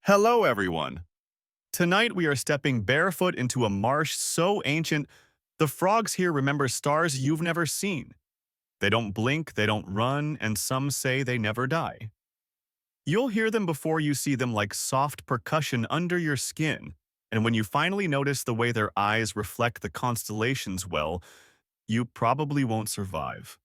Hello, everyone. Tonight we are stepping barefoot into a marsh so ancient, the frogs here remember stars you've never seen. They don't blink, they don't run, and some say they never die. You'll hear them before you see them like soft percussion under your skin, and when you finally notice the way their eyes reflect the constellations well, you probably won't survive.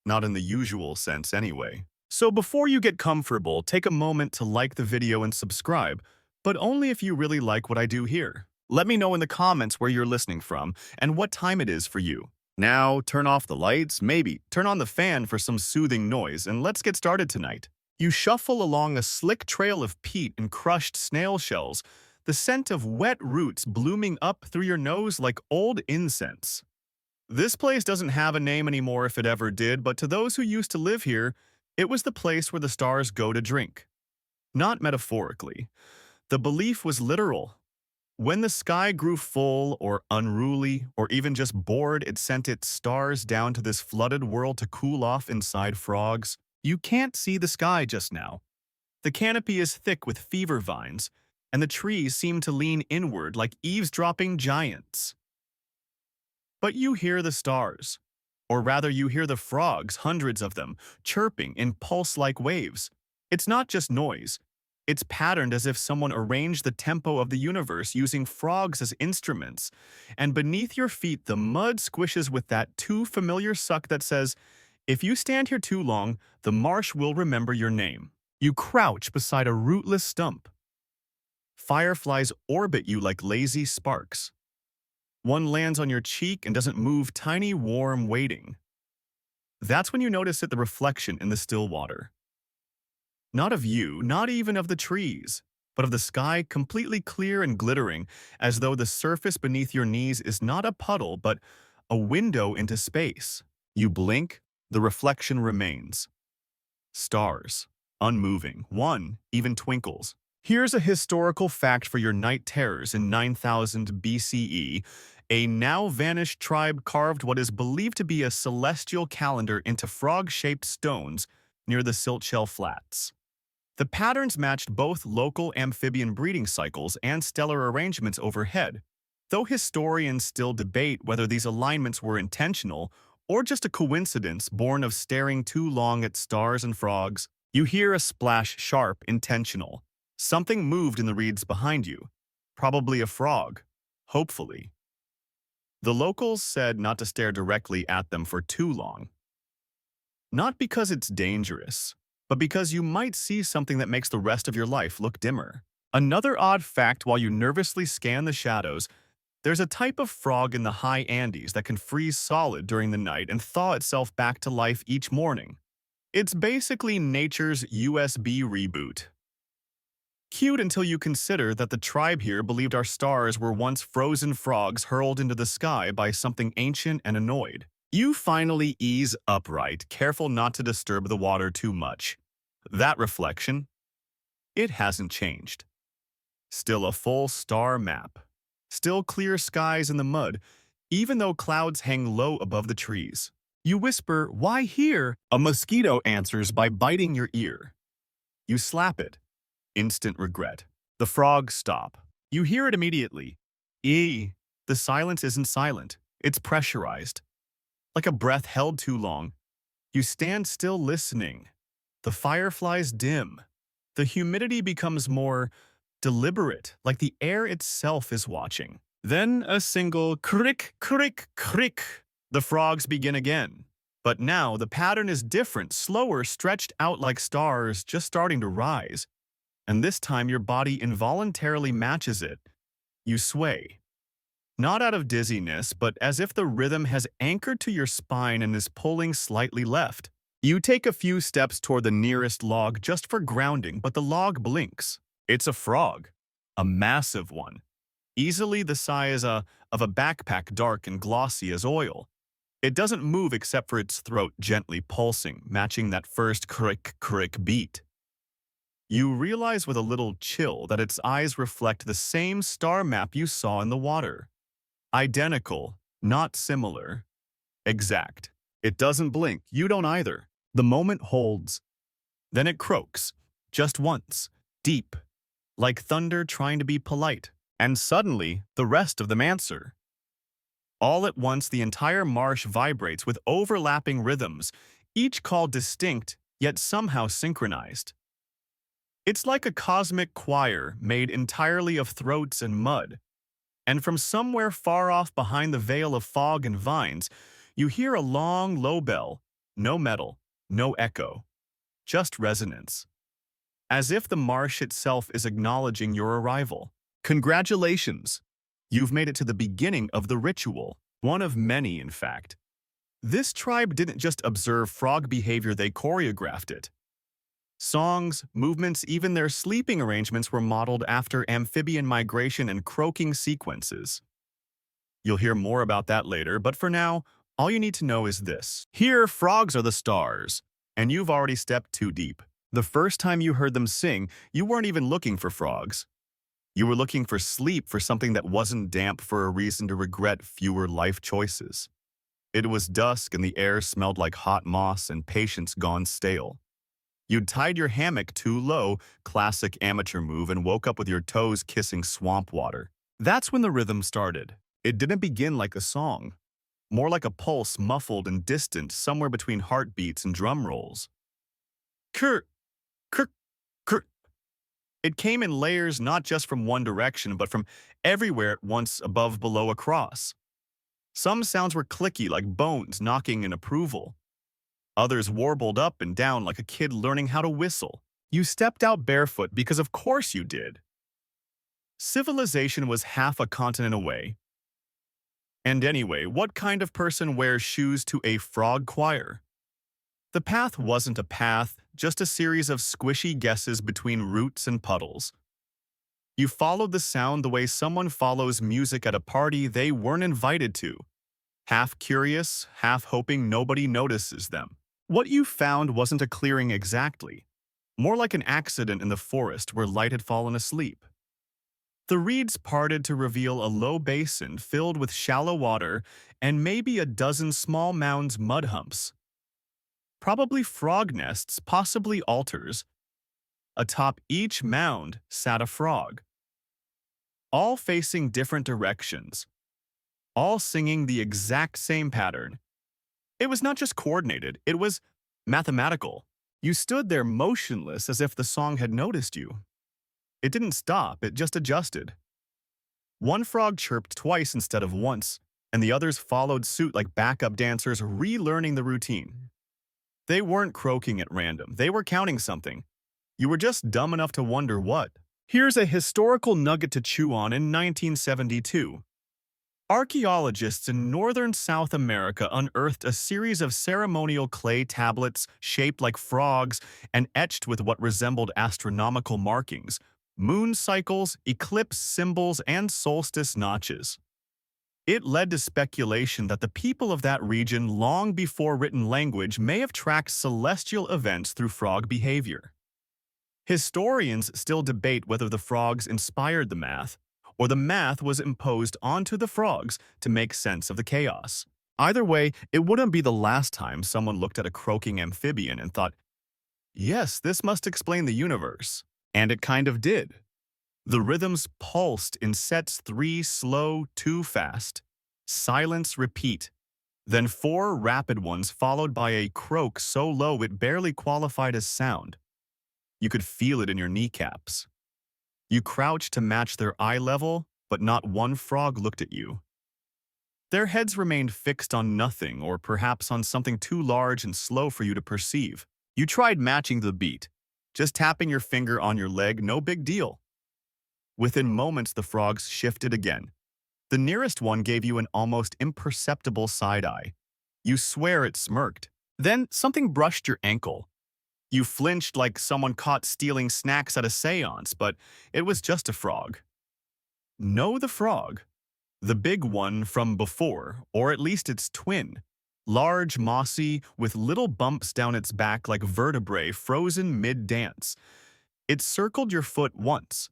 Not in the usual sense anyway. So before you get comfortable, take a moment to like the video and subscribe, but only if you really like what I do here. Let me know in the comments where you're listening from and what time it is for you. Now, turn off the lights, maybe turn on the fan for some soothing noise, and let's get started tonight. You shuffle along a slick trail of peat and crushed snail shells, the scent of wet roots blooming up through your nose like old incense. This place doesn't have a name anymore if it ever did, but to those who used to live here, it was the place where the stars go to drink. Not metaphorically. The belief was literal. When the sky grew full or unruly or even just bored, it sent its stars down to this flooded world to cool off inside frogs. You can't see the sky just now. The canopy is thick with fever vines, and the trees seem to lean inward like eavesdropping giants. But you hear the stars. Or rather, you hear the frogs, hundreds of them, chirping in pulse-like waves. It's not just noise. It's patterned as if someone arranged the tempo of the universe using frogs as instruments. And beneath your feet, the mud squishes with that too familiar suck that says, if you stand here too long, the marsh will remember your name. You crouch beside a rootless stump. Fireflies orbit you like lazy sparks. One lands on your cheek and doesn't move, tiny, warm, waiting. That's when you notice the reflection in the still water. Not of you, not even of the trees, but of the sky completely clear and glittering, as though the surface beneath your knees is not a puddle, but a window into space. You blink, the reflection remains. Stars, unmoving, one even twinkles. Here's a historical fact for your night terrors. In 9000 BCE, a now-vanished tribe carved what is believed to be a celestial calendar into frog-shaped stones near the Siltshell Flats. The patterns matched both local amphibian breeding cycles and stellar arrangements overhead, though historians still debate whether these alignments were intentional or just a coincidence born of staring too long at stars and frogs. You hear a splash, sharp, intentional. Something moved in the reeds behind you. Probably a frog. Hopefully. The locals said not to stare directly at them for too long. Not because it's dangerous, but because you might see something that makes the rest of your life look dimmer. Another odd fact while you nervously scan the shadows, there's a type of frog in the high Andes that can freeze solid during the night and thaw itself back to life each morning. It's basically nature's USB reboot. Cute until you consider that the tribe here believed our stars were once frozen frogs hurled into the sky by something ancient and annoyed. You finally ease upright, careful not to disturb the water too much. That reflection? It hasn't changed. Still a full star map. Still clear skies in the mud, even though clouds hang low above the trees. You whisper, "Why here?" A mosquito answers by biting your ear. You slap it. Instant regret. The frogs stop. You hear it immediately. Eee. The silence isn't silent. It's pressurized. Like a breath held too long. You stand still listening. The fireflies dim. The humidity becomes more deliberate, like the air itself is watching. Then a single crick, crick, crick. The frogs begin again. But now the pattern is different, slower, stretched out like stars just starting to rise. And this time your body involuntarily matches it. You sway. Not out of dizziness, but as if the rhythm has anchored to your spine and is pulling slightly left. You take a few steps toward the nearest log just for grounding, but the log blinks. It's a frog. A massive one. Easily the size of a backpack, dark and glossy as oil. It doesn't move except for its throat gently pulsing, matching that first crick, crick beat. You realize with a little chill that its eyes reflect the same star map you saw in the water. Identical, not similar. Exact. It doesn't blink, you don't either. The moment holds. Then it croaks, just once, deep, like thunder trying to be polite. And suddenly, the rest of them answer. All at once, the entire marsh vibrates with overlapping rhythms, each call distinct, yet somehow synchronized. It's like a cosmic choir made entirely of throats and mud, and from somewhere far off behind the veil of fog and vines, you hear a long, low bell, no metal, no echo, just resonance, as if the marsh itself is acknowledging your arrival. Congratulations! You've made it to the beginning of the ritual, one of many, in fact. This tribe didn't just observe frog behavior, they choreographed it. Songs, movements, even their sleeping arrangements were modeled after amphibian migration and croaking sequences. You'll hear more about that later, but for now, all you need to know is this. Here, frogs are the stars, and you've already stepped too deep. The first time you heard them sing, you weren't even looking for frogs. You were looking for sleep, for something that wasn't damp, for a reason to regret fewer life choices. It was dusk and the air smelled like hot moss and patience gone stale. You'd tied your hammock too low, classic amateur move, and woke up with your toes kissing swamp water. That's when the rhythm started. It didn't begin like a song, more like a pulse, muffled and distant, somewhere between heartbeats and drum rolls. Ker, ker, ker. It came in layers, not just from one direction, but from everywhere at once, above, below, across. Some sounds were clicky, like bones knocking in approval. Others warbled up and down like a kid learning how to whistle. You stepped out barefoot because of course you did. Civilization was half a continent away. And anyway, what kind of person wears shoes to a frog choir? The path wasn't a path, just a series of squishy guesses between roots and puddles. You followed the sound the way someone follows music at a party they weren't invited to, half curious, half hoping nobody notices them. What you found wasn't a clearing exactly, more like an accident in the forest where light had fallen asleep. The reeds parted to reveal a low basin filled with shallow water and maybe a dozen small mounds, mud humps. Probably frog nests, possibly altars. Atop each mound sat a frog, all facing different directions, all singing the exact same pattern. It was not just coordinated, it was mathematical. You stood there motionless as if the song had noticed you. It didn't stop, it just adjusted. One frog chirped twice instead of once, and the others followed suit like backup dancers relearning the routine. They weren't croaking at random, they were counting something. You were just dumb enough to wonder what. Here's a historical nugget to chew on. In 1972. Archaeologists in northern South America unearthed a series of ceremonial clay tablets shaped like frogs and etched with what resembled astronomical markings, moon cycles, eclipse symbols, and solstice notches. It led to speculation that the people of that region, long before written language, may have tracked celestial events through frog behavior. Historians still debate whether the frogs inspired the math, or the math was imposed onto the frogs to make sense of the chaos. Either way, it wouldn't be the last time someone looked at a croaking amphibian and thought, yes, this must explain the universe. And it kind of did. The rhythms pulsed in sets: 3 slow, 2 fast. Silence, repeat. Then 4 rapid ones followed by a croak so low it barely qualified as sound. You could feel it in your kneecaps. You crouched to match their eye level, but not one frog looked at you. Their heads remained fixed on nothing, or perhaps on something too large and slow for you to perceive. You tried matching the beat, just tapping your finger on your leg, no big deal. Within moments, the frogs shifted again. The nearest one gave you an almost imperceptible side-eye. You swear it smirked. Then something brushed your ankle. You flinched like someone caught stealing snacks at a seance, but it was just a frog. No, the frog. The big one from before, or at least its twin. Large, mossy, with little bumps down its back like vertebrae frozen mid-dance. It circled your foot once.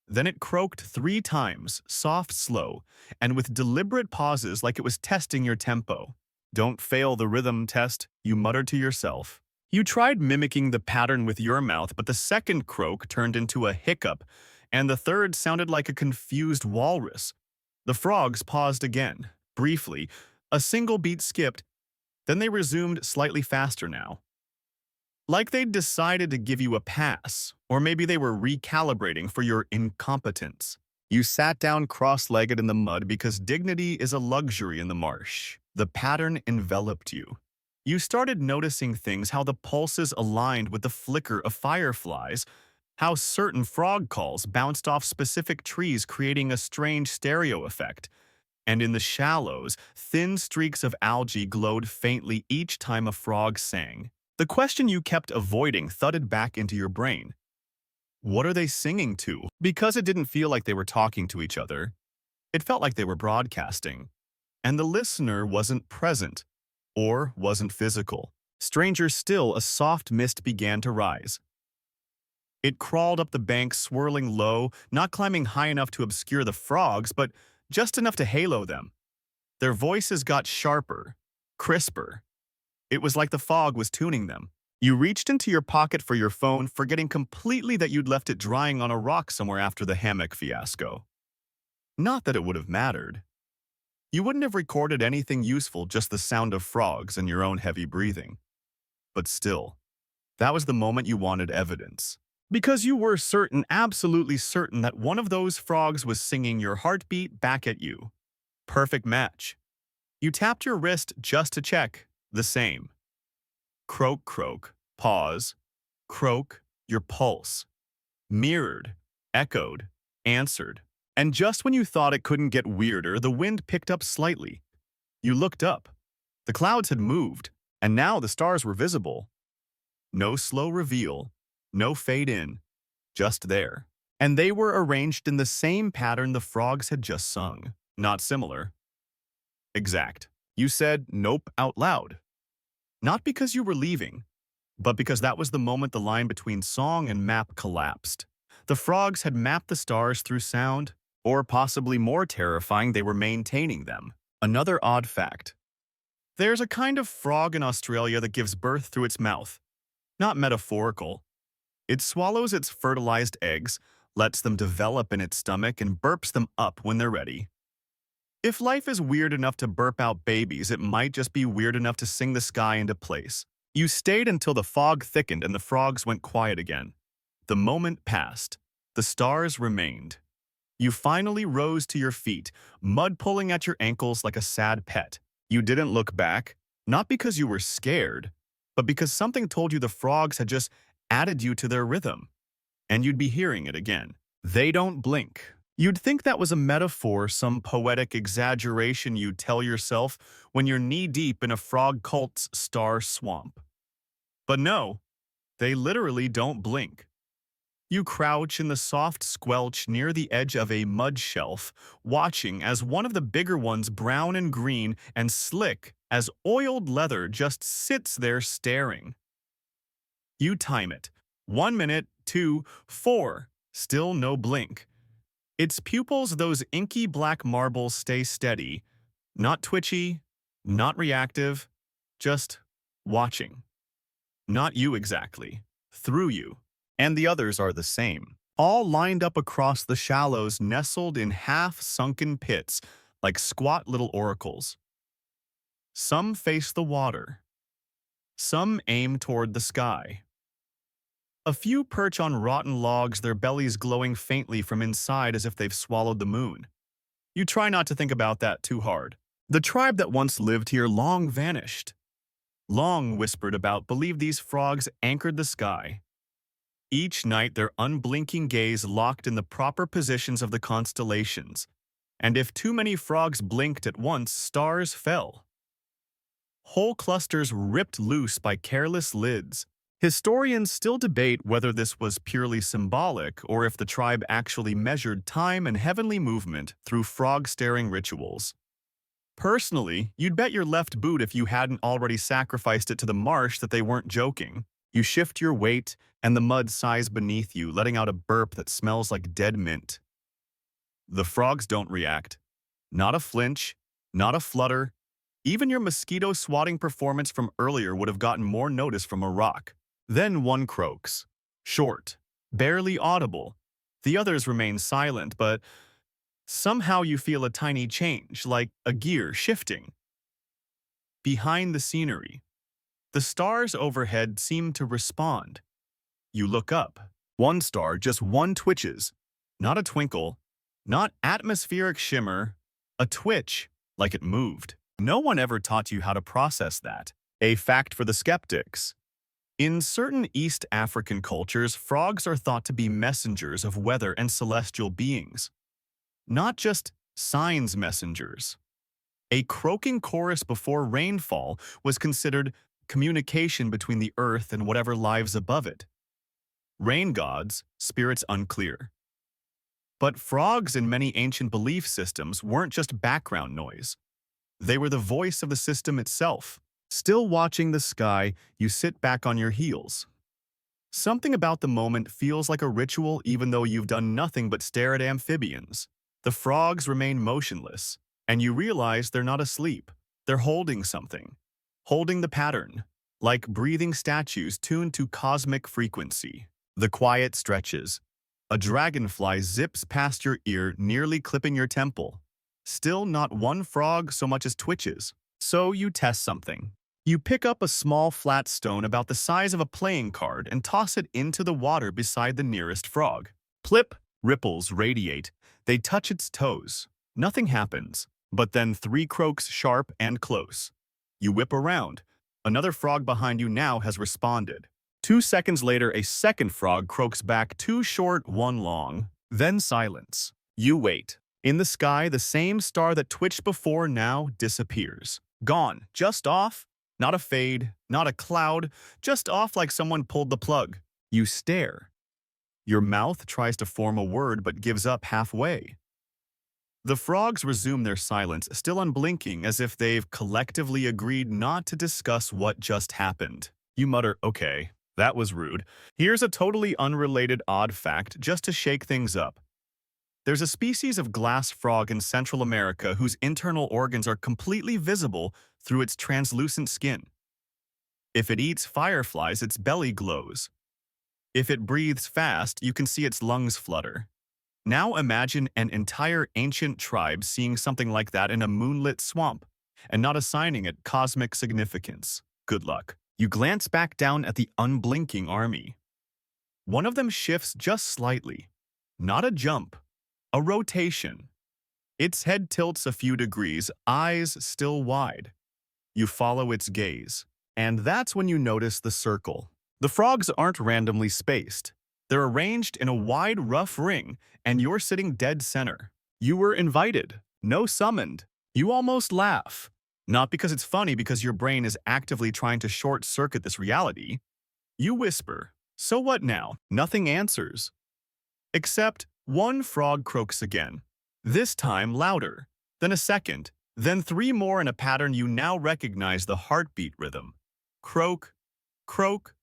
Then it croaked 3 times, soft, slow, and with deliberate pauses like it was testing your tempo. Don't fail the rhythm test, you muttered to yourself. You tried mimicking the pattern with your mouth, but the second croak turned into a hiccup, and the third sounded like a confused walrus. The frogs paused again, briefly. A single beat skipped, then they resumed slightly faster now. Like they'd decided to give you a pass, or maybe they were recalibrating for your incompetence. You sat down cross-legged in the mud because dignity is a luxury in the marsh. The pattern enveloped you. You started noticing things, how the pulses aligned with the flicker of fireflies, how certain frog calls bounced off specific trees creating a strange stereo effect. And in the shallows, thin streaks of algae glowed faintly each time a frog sang. The question you kept avoiding thudded back into your brain. What are they singing to? Because it didn't feel like they were talking to each other. It felt like they were broadcasting. And the listener wasn't present, or wasn't physical. Stranger still, a soft mist began to rise. It crawled up the bank, swirling low, not climbing high enough to obscure the frogs, but just enough to halo them. Their voices got sharper, crisper. It was like the fog was tuning them. You reached into your pocket for your phone, forgetting completely that you'd left it drying on a rock somewhere after the hammock fiasco. Not that it would have mattered. You wouldn't have recorded anything useful, just the sound of frogs and your own heavy breathing. But still, that was the moment you wanted evidence. Because you were certain, absolutely certain, that one of those frogs was singing your heartbeat back at you. Perfect match. You tapped your wrist just to check. The same. Croak, croak, pause, croak, your pulse. Mirrored, echoed, answered. And just when you thought it couldn't get weirder, the wind picked up slightly. You looked up. The clouds had moved, and now the stars were visible. No slow reveal, no fade in, just there. And they were arranged in the same pattern the frogs had just sung. Not similar. Exact. You said nope out loud. Not because you were leaving, but because that was the moment the line between song and map collapsed. The frogs had mapped the stars through sound, or possibly more terrifying, they were maintaining them. Another odd fact. There's a kind of frog in Australia that gives birth through its mouth. Not metaphorical. It swallows its fertilized eggs, lets them develop in its stomach, and burps them up when they're ready. If life is weird enough to burp out babies, it might just be weird enough to sing the sky into place. You stayed until the fog thickened and the frogs went quiet again. The moment passed. The stars remained. You finally rose to your feet, mud pulling at your ankles like a sad pet. You didn't look back, not because you were scared, but because something told you the frogs had just added you to their rhythm, and you'd be hearing it again. They don't blink. You'd think that was a metaphor, some poetic exaggeration you'd tell yourself when you're knee-deep in a frog cult's star swamp. But no, they literally don't blink. You crouch in the soft squelch near the edge of a mud shelf, watching as one of the bigger ones, brown and green and slick as oiled leather, just sits there staring. You time it. 1 minute, 2, 4. Still no blink. Its pupils, those inky black marbles, stay steady. Not twitchy, not reactive, just watching. Not you exactly. Through you. And the others are the same. All lined up across the shallows, nestled in half-sunken pits, like squat little oracles. Some face the water. Some aim toward the sky. A few perch on rotten logs, their bellies glowing faintly from inside as if they've swallowed the moon. You try not to think about that too hard. The tribe that once lived here long vanished. Long whispered about, believed these frogs anchored the sky. Each night their unblinking gaze locked in the proper positions of the constellations, and if too many frogs blinked at once, stars fell. Whole clusters ripped loose by careless lids. Historians still debate whether this was purely symbolic or if the tribe actually measured time and heavenly movement through frog-staring rituals. Personally, you'd bet your left boot if you hadn't already sacrificed it to the marsh that they weren't joking. You shift your weight, and the mud sighs beneath you, letting out a burp that smells like dead mint. The frogs don't react. Not a flinch, not a flutter. Even your mosquito swatting performance from earlier would have gotten more notice from a rock. Then one croaks. Short, barely audible, The others remain silent, but somehow you feel a tiny change, like a gear shifting. Behind the scenery, the stars overhead seem to respond. You look up. One star, just one twitches. Not a twinkle, not atmospheric shimmer, a twitch, like it moved. No one ever taught you how to process that. A fact for the skeptics. In certain East African cultures, frogs are thought to be messengers of weather and celestial beings. Not just signs messengers. A croaking chorus before rainfall was considered communication between the earth and whatever lives above it. Rain gods, spirits unclear. But frogs in many ancient belief systems weren't just background noise. They were the voice of the system itself. Still watching the sky, you sit back on your heels. Something about the moment feels like a ritual even though you've done nothing but stare at amphibians. The frogs remain motionless, and you realize they're not asleep. They're holding something. Holding the pattern, like breathing statues tuned to cosmic frequency. The quiet stretches. A dragonfly zips past your ear, nearly clipping your temple. Still not one frog so much as twitches. So you test something. You pick up a small flat stone about the size of a playing card and toss it into the water beside the nearest frog. Plip, ripples radiate. They touch its toes. Nothing happens, but then 3 croaks sharp and close. You whip around. Another frog behind you now has responded. 2 seconds later, a second frog croaks back, 2 short, 1 long. Then silence. You wait. In the sky, the same star that twitched before now disappears. Gone. Just off. Not a fade, not a cloud, just off like someone pulled the plug. You stare. Your mouth tries to form a word but gives up halfway. The frogs resume their silence, still unblinking, as if they've collectively agreed not to discuss what just happened. You mutter, okay, that was rude. Here's a totally unrelated odd fact just to shake things up. There's a species of glass frog in Central America whose internal organs are completely visible through its translucent skin. If it eats fireflies, its belly glows. If it breathes fast, you can see its lungs flutter. Now imagine an entire ancient tribe seeing something like that in a moonlit swamp and not assigning it cosmic significance. Good luck. You glance back down at the unblinking army. One of them shifts just slightly. Not a jump. A rotation. Its head tilts a few degrees, eyes still wide. You follow its gaze, and that's when you notice the circle. The frogs aren't randomly spaced. They're arranged in a wide, rough ring, and you're sitting dead center. You were invited, no summoned. You almost laugh. Not because it's funny, because your brain is actively trying to short-circuit this reality. You whisper, so what now? Nothing answers. Except one frog croaks again, this time louder, then a second, then 3 more in a pattern you now recognize the heartbeat rhythm. Croak, croak,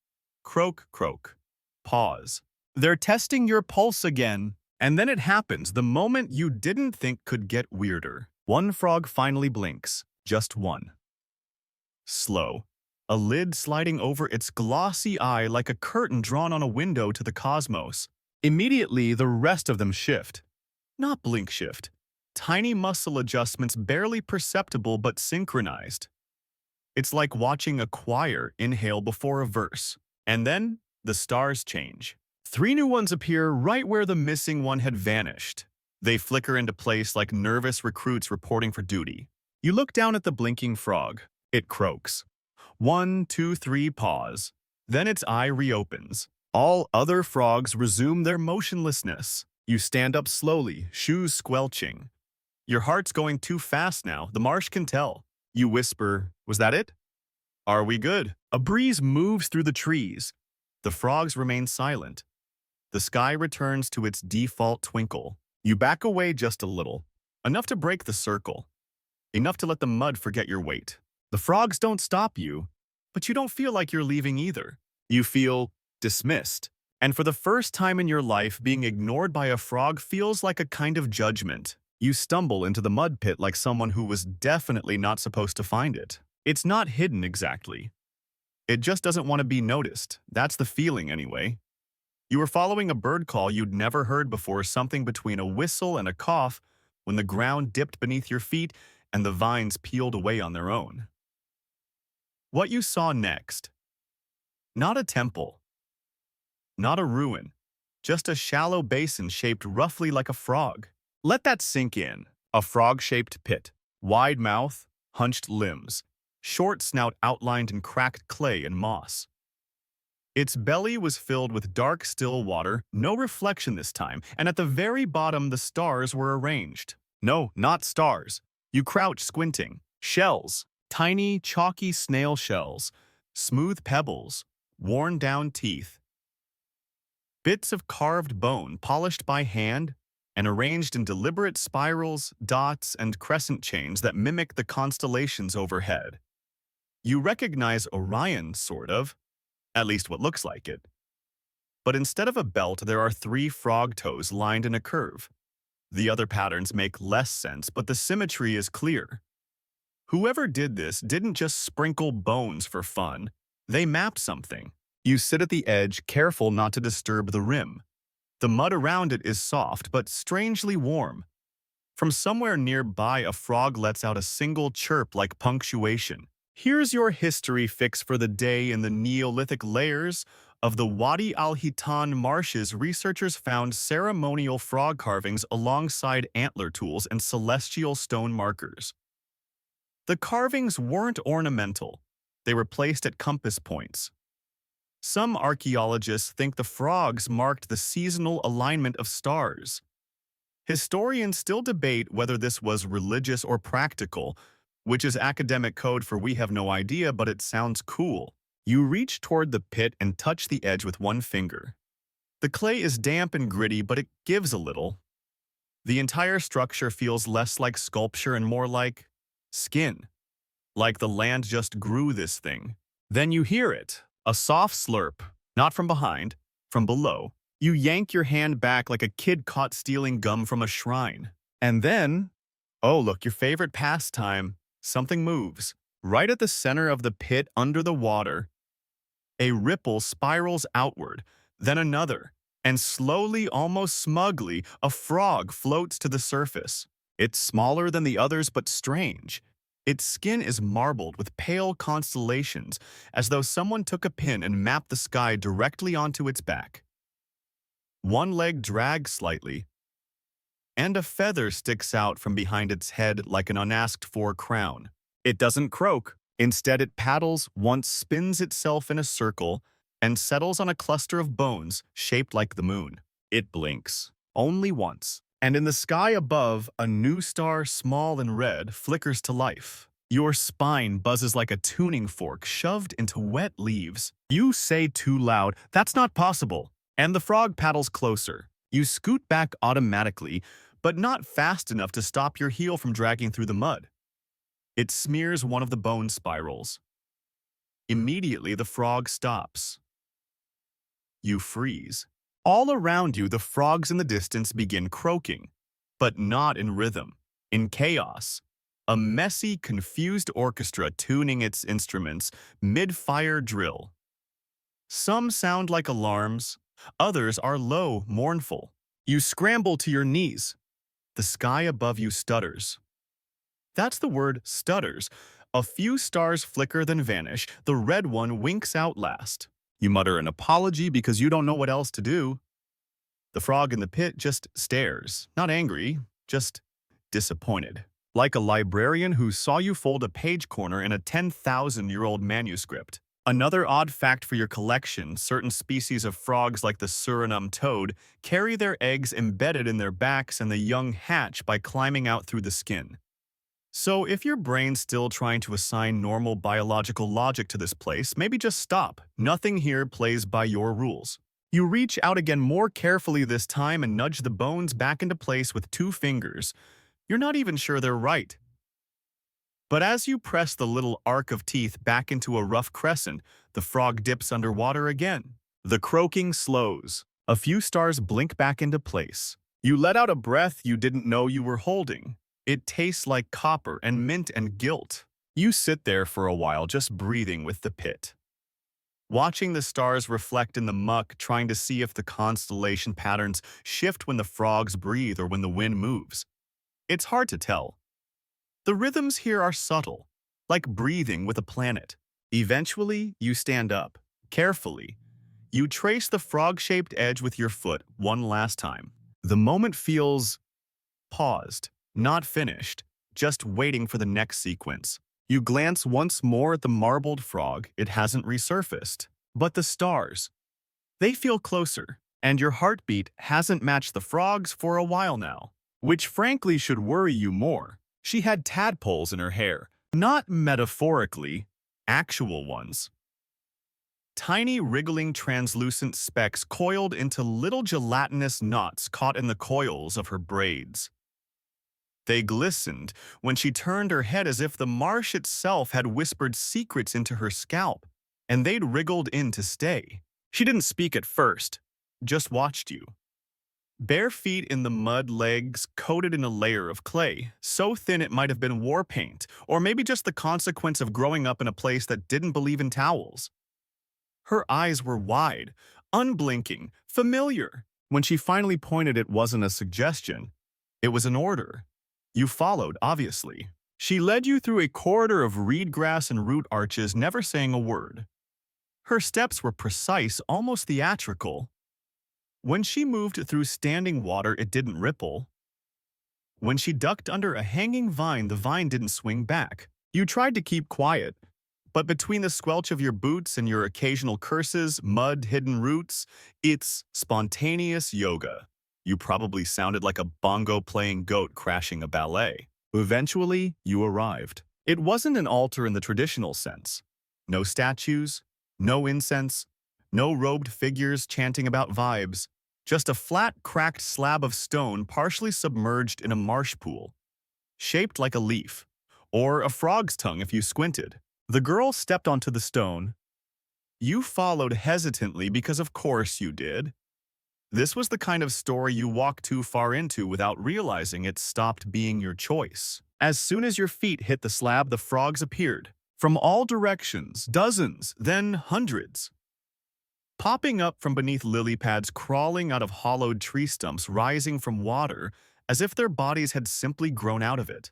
croak, croak. Pause. They're testing your pulse again, and then it happens, the moment you didn't think could get weirder. One frog finally blinks, just one. Slow. A lid sliding over its glossy eye like a curtain drawn on a window to the cosmos. Immediately, the rest of them shift. Not blink shift. Tiny muscle adjustments barely perceptible but synchronized. It's like watching a choir inhale before a verse. And then, the stars change. 3 new ones appear right where the missing one had vanished. They flicker into place like nervous recruits reporting for duty. You look down at the blinking frog. It croaks. 1, 2, 3, pause. Then its eye reopens. All other frogs resume their motionlessness. You stand up slowly, shoes squelching. Your heart's going too fast now, the marsh can tell. You whisper, was that it? Are we good? A breeze moves through the trees. The frogs remain silent. The sky returns to its default twinkle. You back away just a little, enough to break the circle, enough to let the mud forget your weight. The frogs don't stop you, but you don't feel like you're leaving either. You feel dismissed. And for the first time in your life, being ignored by a frog feels like a kind of judgment. You stumble into the mud pit like someone who was definitely not supposed to find it. It's not hidden exactly. It just doesn't want to be noticed. That's the feeling anyway. You were following a bird call you'd never heard before, something between a whistle and a cough, when the ground dipped beneath your feet and the vines peeled away on their own. What you saw next. Not a temple, not a ruin, just a shallow basin shaped roughly like a frog. Let that sink in. A frog-shaped pit, wide mouth, hunched limbs, short snout outlined in cracked clay and moss. Its belly was filled with dark, still water, no reflection this time, and at the very bottom the stars were arranged. No, not stars. You crouch squinting. Shells, tiny, chalky snail shells, smooth pebbles, worn-down teeth. Bits of carved bone polished by hand and arranged in deliberate spirals, dots, and crescent chains that mimic the constellations overhead. You recognize Orion, sort of, at least what looks like it. But instead of a belt, there are 3 frog toes lined in a curve. The other patterns make less sense, but the symmetry is clear. Whoever did this didn't just sprinkle bones for fun. They mapped something. You sit at the edge, careful not to disturb the rim. The mud around it is soft, but strangely warm. From somewhere nearby, a frog lets out a single chirp like punctuation. Here's your history fix for the day. In the Neolithic layers of the Wadi al-Hitan marshes, researchers found ceremonial frog carvings alongside antler tools and celestial stone markers. The carvings weren't ornamental. They were placed at compass points. Some archaeologists think the frogs marked the seasonal alignment of stars. Historians still debate whether this was religious or practical, which is academic code for we have no idea, but it sounds cool. You reach toward the pit and touch the edge with one finger. The clay is damp and gritty, but it gives a little. The entire structure feels less like sculpture and more like skin. Like the land just grew this thing. Then you hear it. A soft slurp, not from behind, from below. You yank your hand back like a kid caught stealing gum from a shrine. And then, oh look, your favorite pastime, something moves. Right at the center of the pit under the water, a ripple spirals outward, then another, and slowly, almost smugly, a frog floats to the surface. It's smaller than the others, but strange. Its skin is marbled with pale constellations, as though someone took a pin and mapped the sky directly onto its back. One leg drags slightly, and a feather sticks out from behind its head like an unasked-for crown. It doesn't croak. Instead, it paddles, once spins itself in a circle, and settles on a cluster of bones shaped like the moon. It blinks, only once. And in the sky above, a new star, small and red, flickers to life. Your spine buzzes like a tuning fork shoved into wet leaves. You say too loud, "That's not possible." And the frog paddles closer. You scoot back automatically, but not fast enough to stop your heel from dragging through the mud. It smears one of the bone spirals. Immediately, the frog stops. You freeze. All around you, the frogs in the distance begin croaking, but not in rhythm, in chaos. A messy, confused orchestra tuning its instruments mid-fire drill. Some sound like alarms, others are low, mournful. You scramble to your knees. The sky above you stutters. That's the word, stutters. A few stars flicker then vanish. The red one winks out last. You mutter an apology because you don't know what else to do. The frog in the pit just stares, not angry, just disappointed. Like a librarian who saw you fold a page corner in a 10,000-year-old manuscript. Another odd fact for your collection, certain species of frogs like the Suriname toad carry their eggs embedded in their backs and the young hatch by climbing out through the skin. So if your brain's still trying to assign normal biological logic to this place, maybe just stop. Nothing here plays by your rules. You reach out again more carefully this time and nudge the bones back into place with 2 fingers. You're not even sure they're right. But as you press the little arc of teeth back into a rough crescent, the frog dips underwater again. The croaking slows. A few stars blink back into place. You let out a breath you didn't know you were holding. It tastes like copper and mint and guilt. You sit there for a while just breathing with the pit. watching the stars reflect in the muck, trying to see if the constellation patterns shift when the frogs breathe or when the wind moves. It's hard to tell. The rhythms here are subtle, like breathing with a planet. Eventually, you stand up, carefully. You trace the frog-shaped edge with your foot one last time. The moment feels paused, not finished, just waiting for the next sequence. You glance once more at the marbled frog, it hasn't resurfaced. But the stars, they feel closer, and your heartbeat hasn't matched the frog's for a while now. Which frankly should worry you more. She had tadpoles in her hair, not metaphorically, actual ones. Tiny wriggling translucent specks coiled into little gelatinous knots caught in the coils of her braids. They glistened when she turned her head as if the marsh itself had whispered secrets into her scalp, and they'd wriggled in to stay. She didn't speak at first, just watched you. Bare feet in the mud, legs coated in a layer of clay, so thin it might have been war paint, or maybe just the consequence of growing up in a place that didn't believe in towels. Her eyes were wide, unblinking, familiar. When she finally pointed, it wasn't a suggestion. It was an order. You followed, obviously. She led you through a corridor of reed grass and root arches, never saying a word. Her steps were precise, almost theatrical. When she moved through standing water, it didn't ripple. When she ducked under a hanging vine, the vine didn't swing back. You tried to keep quiet, but between the squelch of your boots and your occasional curses, mud-hidden roots, it's spontaneous yoga. You probably sounded like a bongo-playing goat crashing a ballet. Eventually, you arrived. It wasn't an altar in the traditional sense. No statues, no incense, no robed figures chanting about vibes. Just a flat, cracked slab of stone partially submerged in a marsh pool, shaped like a leaf, or a frog's tongue if you squinted. The girl stepped onto the stone. You followed hesitantly because of course you did. This was the kind of story you walked too far into without realizing it stopped being your choice. As soon as your feet hit the slab, the frogs appeared. From all directions, dozens, then hundreds. Popping up from beneath lily pads, crawling out of hollowed tree stumps, rising from water, as if their bodies had simply grown out of it.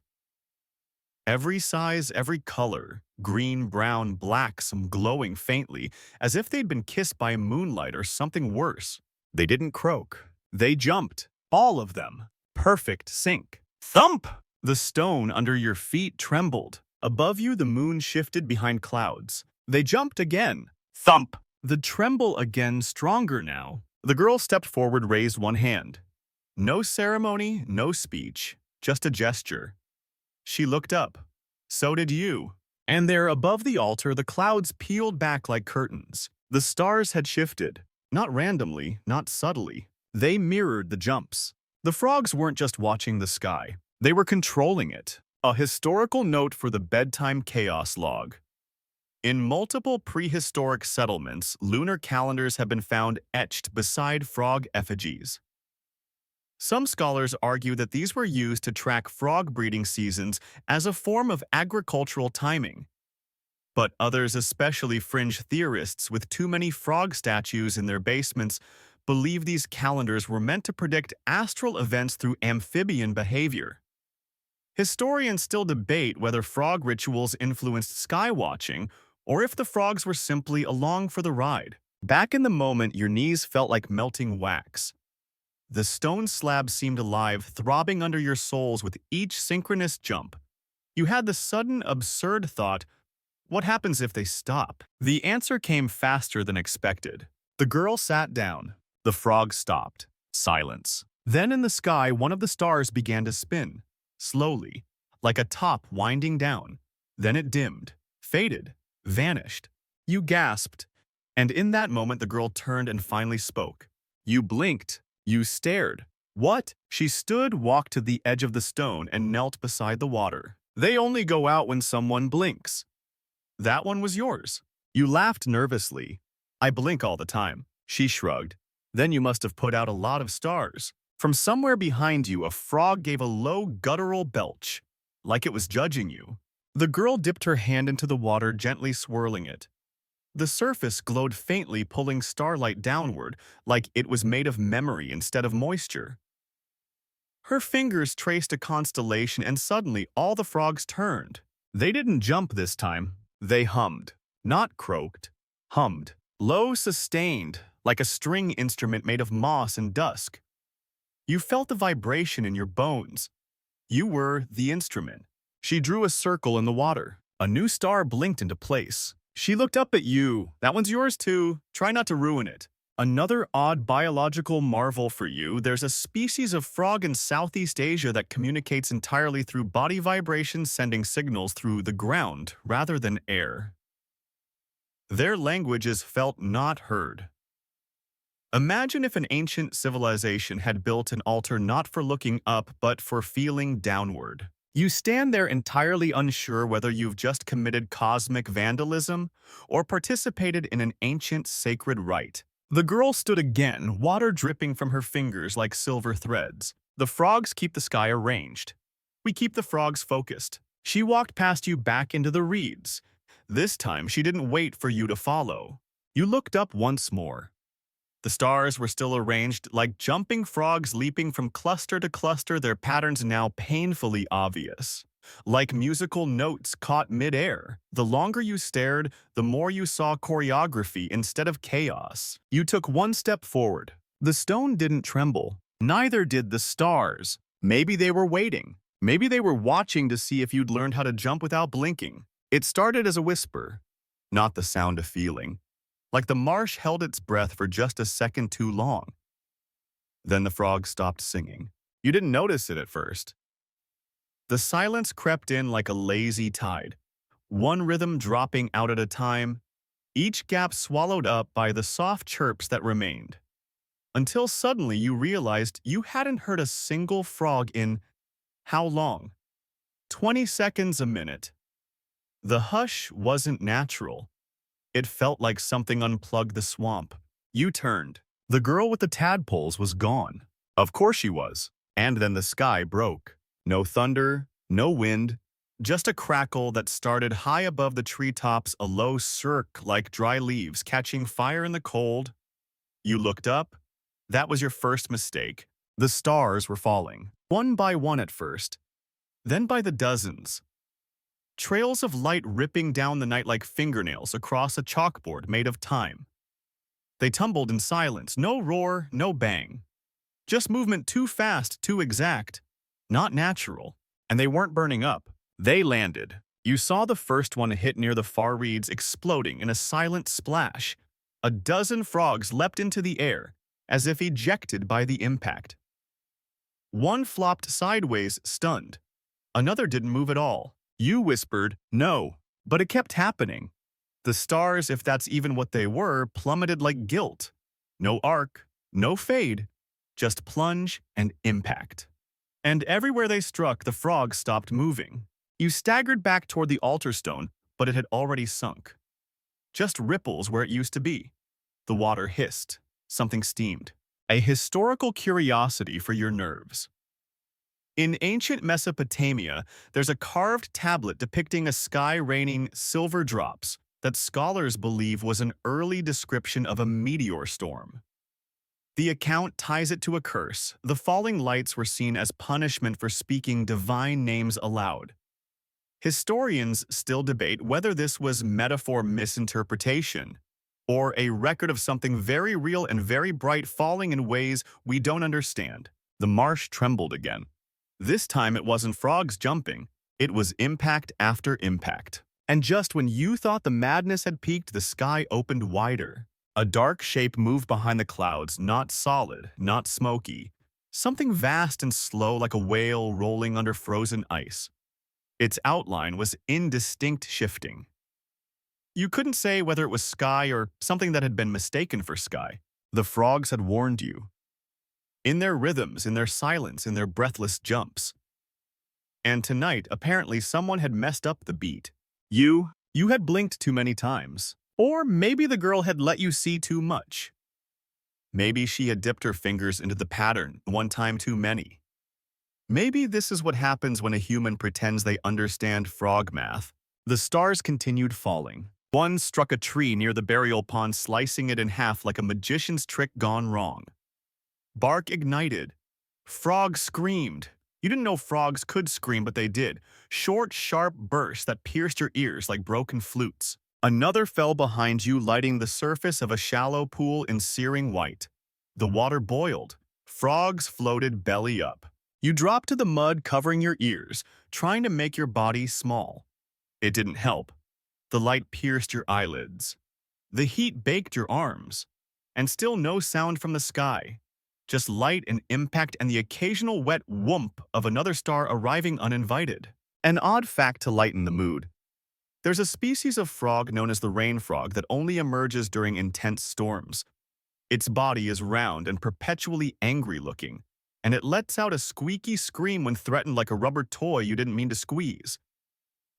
Every size, every color, green, brown, black, some glowing faintly, as if they'd been kissed by moonlight or something worse. They didn't croak. They jumped. All of them. Perfect sync. Thump! The stone under your feet trembled. Above you, the moon shifted behind clouds. They jumped again. Thump! The tremble again, stronger now. The girl stepped forward, raised one hand. No ceremony, no speech, just a gesture. She looked up. So did you. And there, above the altar, the clouds peeled back like curtains. The stars had shifted. Not randomly, not subtly. They mirrored the jumps. The frogs weren't just watching the sky. They were controlling it. A historical note for the bedtime chaos log. In multiple prehistoric settlements, lunar calendars have been found etched beside frog effigies. Some scholars argue that these were used to track frog breeding seasons as a form of agricultural timing. But others, especially fringe theorists with too many frog statues in their basements, believe these calendars were meant to predict astral events through amphibian behavior. Historians still debate whether frog rituals influenced skywatching or if the frogs were simply along for the ride. Back in the moment, your knees felt like melting wax. The stone slab seemed alive, throbbing under your soles with each synchronous jump. You had the sudden, absurd thought, what happens if they stop? The answer came faster than expected. The girl sat down. The frog stopped. Silence. Then in the sky, one of the stars began to spin, slowly, like a top winding down. Then it dimmed, faded, vanished. You gasped, and in that moment the girl turned and finally spoke. You blinked. You stared. What? She stood, walked to the edge of the stone, and knelt beside the water. They only go out when someone blinks. That one was yours. You laughed nervously. I blink all the time. She shrugged. Then you must have put out a lot of stars. From somewhere behind you, a frog gave a low, guttural belch, like it was judging you. The girl dipped her hand into the water, gently swirling it. The surface glowed faintly, pulling starlight downward, like it was made of memory instead of moisture. Her fingers traced a constellation, and suddenly all the frogs turned. They didn't jump this time. They hummed. Not croaked. Hummed. Low, sustained, like a string instrument made of moss and dusk. You felt the vibration in your bones. You were the instrument. She drew a circle in the water. A new star blinked into place. She looked up at you. That one's yours too. Try not to ruin it. Another odd biological marvel for you. There's a species of frog in Southeast Asia that communicates entirely through body vibrations, sending signals through the ground rather than air. Their language is felt, not heard. Imagine if an ancient civilization had built an altar not for looking up but for feeling downward. You stand there entirely unsure whether you've just committed cosmic vandalism or participated in an ancient sacred rite. The girl stood again, water dripping from her fingers like silver threads. The frogs keep the sky arranged. We keep the frogs focused. She walked past you back into the reeds. This time, she didn't wait for you to follow. You looked up once more. The stars were still arranged like jumping frogs leaping from cluster to cluster, their patterns now painfully obvious. Like musical notes caught mid-air. The longer you stared, the more you saw choreography instead of chaos. You took one step forward. The stone didn't tremble. Neither did the stars. Maybe they were waiting. Maybe they were watching to see if you'd learned how to jump without blinking. It started as a whisper, not the sound of feeling. Like the marsh held its breath for just a second too long. Then the frog stopped singing. You didn't notice it at first. The silence crept in like a lazy tide, one rhythm dropping out at a time, each gap swallowed up by the soft chirps that remained. Until suddenly you realized you hadn't heard a single frog in how long? 20 seconds, a minute. The hush wasn't natural. It felt like something unplugged the swamp. You turned. The girl with the tadpoles was gone. Of course she was. And then the sky broke. No thunder, no wind, just a crackle that started high above the treetops, a low cirque like dry leaves catching fire in the cold. You looked up. That was your first mistake. The stars were falling, one by one at first, then by the dozens. Trails of light ripping down the night like fingernails across a chalkboard made of time. They tumbled in silence, no roar, no bang. Just movement too fast, too exact, not natural. And they weren't burning up. They landed. You saw the first one hit near the far reeds, exploding in a silent splash. A dozen frogs leapt into the air, as if ejected by the impact. One flopped sideways, stunned. Another didn't move at all. You whispered, "No," but it kept happening. The stars, if that's even what they were, plummeted like guilt. No arc, no fade, just plunge and impact. And everywhere they struck, the frogs stopped moving. You staggered back toward the altar stone, but it had already sunk. Just ripples where it used to be. The water hissed. Something steamed. A historical curiosity for your nerves. In ancient Mesopotamia, there's a carved tablet depicting a sky raining silver drops that scholars believe was an early description of a meteor storm. The account ties it to a curse. The falling lights were seen as punishment for speaking divine names aloud. Historians still debate whether this was metaphor misinterpretation or a record of something very real and very bright falling in ways we don't understand. The marsh trembled again. This time it wasn't frogs jumping, it was impact after impact. And just when you thought the madness had peaked, the sky opened wider. A dark shape moved behind the clouds, not solid, not smoky. Something vast and slow like a whale rolling under frozen ice. Its outline was indistinct, shifting. You couldn't say whether it was sky or something that had been mistaken for sky. The frogs had warned you. In their rhythms, in their silence, in their breathless jumps. And tonight, apparently someone had messed up the beat. You had blinked too many times. Or maybe the girl had let you see too much. Maybe she had dipped her fingers into the pattern one time too many. Maybe this is what happens when a human pretends they understand frog math. The stars continued falling. One struck a tree near the burial pond, slicing it in half like a magician's trick gone wrong. Bark ignited. Frogs screamed. You didn't know frogs could scream, but they did. Short, sharp bursts that pierced your ears like broken flutes. Another fell behind you, lighting the surface of a shallow pool in searing white. The water boiled. Frogs floated belly up. You dropped to the mud, covering your ears, trying to make your body small. It didn't help. The light pierced your eyelids. The heat baked your arms. And still no sound from the sky. Just light and impact and the occasional wet whoomp of another star arriving uninvited. An odd fact to lighten the mood. There's a species of frog known as the rain frog that only emerges during intense storms. Its body is round and perpetually angry-looking, and it lets out a squeaky scream when threatened like a rubber toy you didn't mean to squeeze.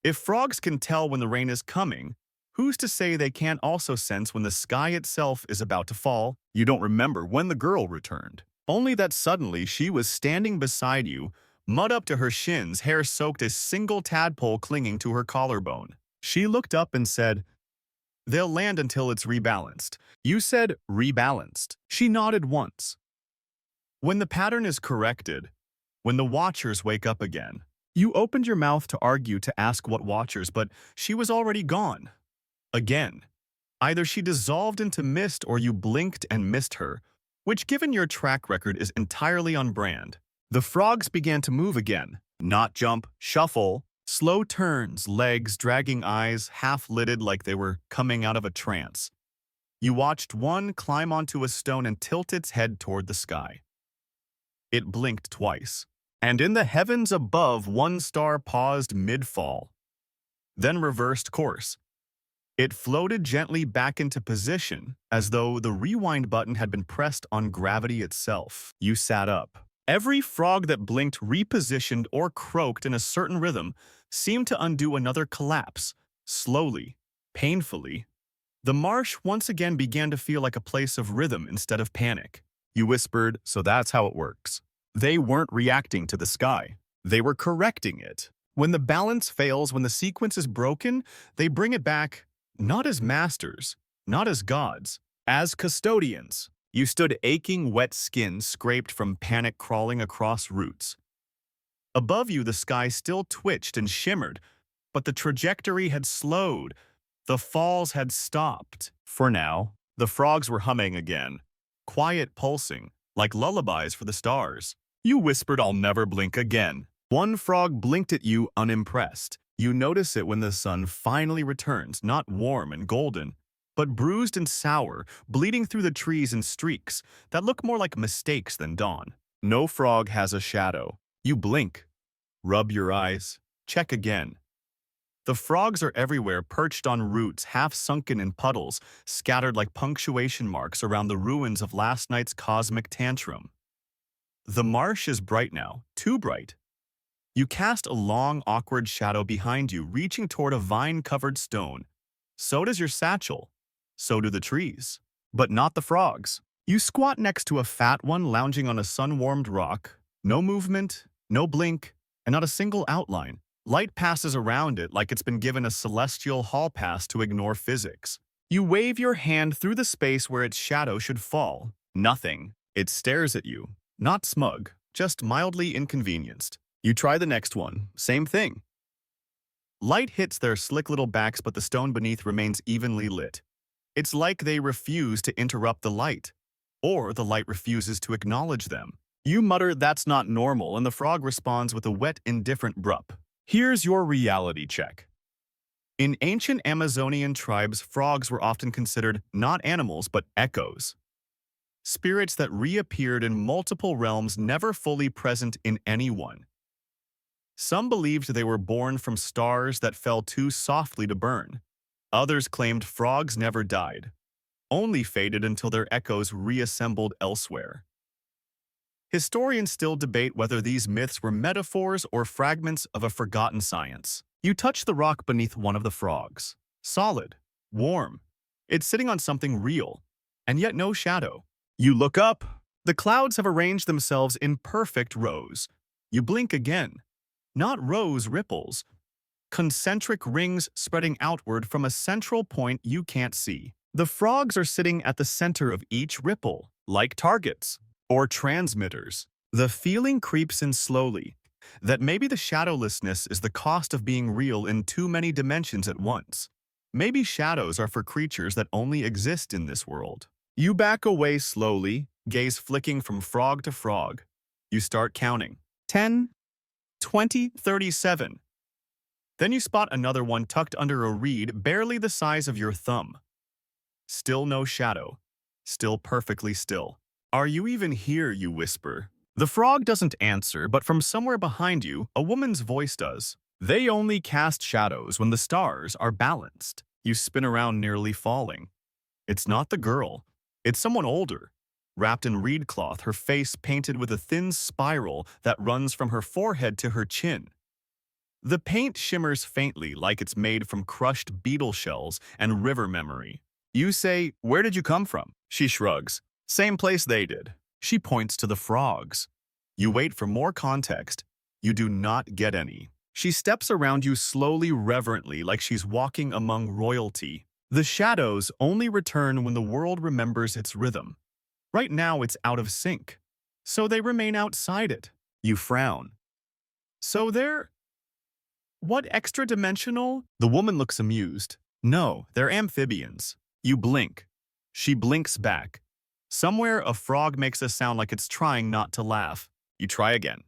If frogs can tell when the rain is coming, who's to say they can't also sense when the sky itself is about to fall? You don't remember when the girl returned. Only that suddenly she was standing beside you, mud up to her shins, hair soaked, a single tadpole clinging to her collarbone. She looked up and said, "They'll land until it's rebalanced." You said, "Rebalanced." She nodded once. When the pattern is corrected, when the watchers wake up again, you opened your mouth to argue, to ask what watchers, but she was already gone. Again. Either she dissolved into mist or you blinked and missed her, which given your track record is entirely on brand. The frogs began to move again. Not jump, shuffle, slow turns, legs, dragging eyes, half-lidded like they were coming out of a trance. You watched one climb onto a stone and tilt its head toward the sky. It blinked twice, and in the heavens above, one star paused mid-fall, then reversed course. It floated gently back into position, as though the rewind button had been pressed on gravity itself. You sat up. Every frog that blinked, repositioned, or croaked in a certain rhythm seemed to undo another collapse, slowly, painfully. The marsh once again began to feel like a place of rhythm instead of panic. You whispered, "So that's how it works." They weren't reacting to the sky. They were correcting it. When the balance fails, when the sequence is broken, they bring it back, not as masters, not as gods, as custodians. You stood aching, wet skin scraped from panic crawling across roots. Above you, the sky still twitched and shimmered, but the trajectory had slowed. The falls had stopped. For now, the frogs were humming again, quiet, pulsing, like lullabies for the stars. You whispered, "I'll never blink again." One frog blinked at you, unimpressed. You notice it when the sun finally returns, not warm and golden, but bruised and sour, bleeding through the trees in streaks that look more like mistakes than dawn. No frog has a shadow. You blink, rub your eyes, check again. The frogs are everywhere, perched on roots, half sunken in puddles, scattered like punctuation marks around the ruins of last night's cosmic tantrum. The marsh is bright now, too bright. You cast a long, awkward shadow behind you, reaching toward a vine-covered stone. So does your satchel. So do the trees. But not the frogs. You squat next to a fat one lounging on a sun-warmed rock. No movement, no blink, and not a single outline. Light passes around it like it's been given a celestial hall pass to ignore physics. You wave your hand through the space where its shadow should fall. Nothing. It stares at you. Not smug, just mildly inconvenienced. You try the next one. Same thing. Light hits their slick little backs, but the stone beneath remains evenly lit. It's like they refuse to interrupt the light, or the light refuses to acknowledge them. You mutter, "That's not normal," and the frog responds with a wet, indifferent brup. Here's your reality check. In ancient Amazonian tribes, frogs were often considered not animals, but echoes. Spirits that reappeared in multiple realms, never fully present in any one. Some believed they were born from stars that fell too softly to burn. Others claimed frogs never died, only faded until their echoes reassembled elsewhere. Historians still debate whether these myths were metaphors or fragments of a forgotten science. You touch the rock beneath one of the frogs. Solid, warm. It's sitting on something real, and yet no shadow. You look up. The clouds have arranged themselves in perfect rows. You blink again. Not rows, ripples. concentric rings spreading outward from a central point you can't see. The frogs are sitting at the center of each ripple, like targets or transmitters. The feeling creeps in slowly that maybe the shadowlessness is the cost of being real in too many dimensions at once. Maybe shadows are for creatures that only exist in this world. You back away slowly, gaze flicking from frog to frog. You start counting. 10, 20, 37. Then you spot another one tucked under a reed barely the size of your thumb. Still no shadow. Still perfectly still. Are you even here, you whisper? The frog doesn't answer, but from somewhere behind you, a woman's voice does. They only cast shadows when the stars are balanced. You spin around nearly falling. It's not the girl. It's someone older, wrapped in reed cloth, her face painted with a thin spiral that runs from her forehead to her chin. The paint shimmers faintly like it's made from crushed beetle shells and river memory. You say, "Where did you come from?" She shrugs. "Same place they did." She points to the frogs. You wait for more context. You do not get any. She steps around you slowly, reverently, like she's walking among royalty. The shadows only return when the world remembers its rhythm. Right now it's out of sync, so they remain outside it. You frown. So they're... what extra-dimensional? The woman looks amused. No, they're amphibians. You blink. She blinks back. Somewhere a frog makes a sound like it's trying not to laugh. You try again.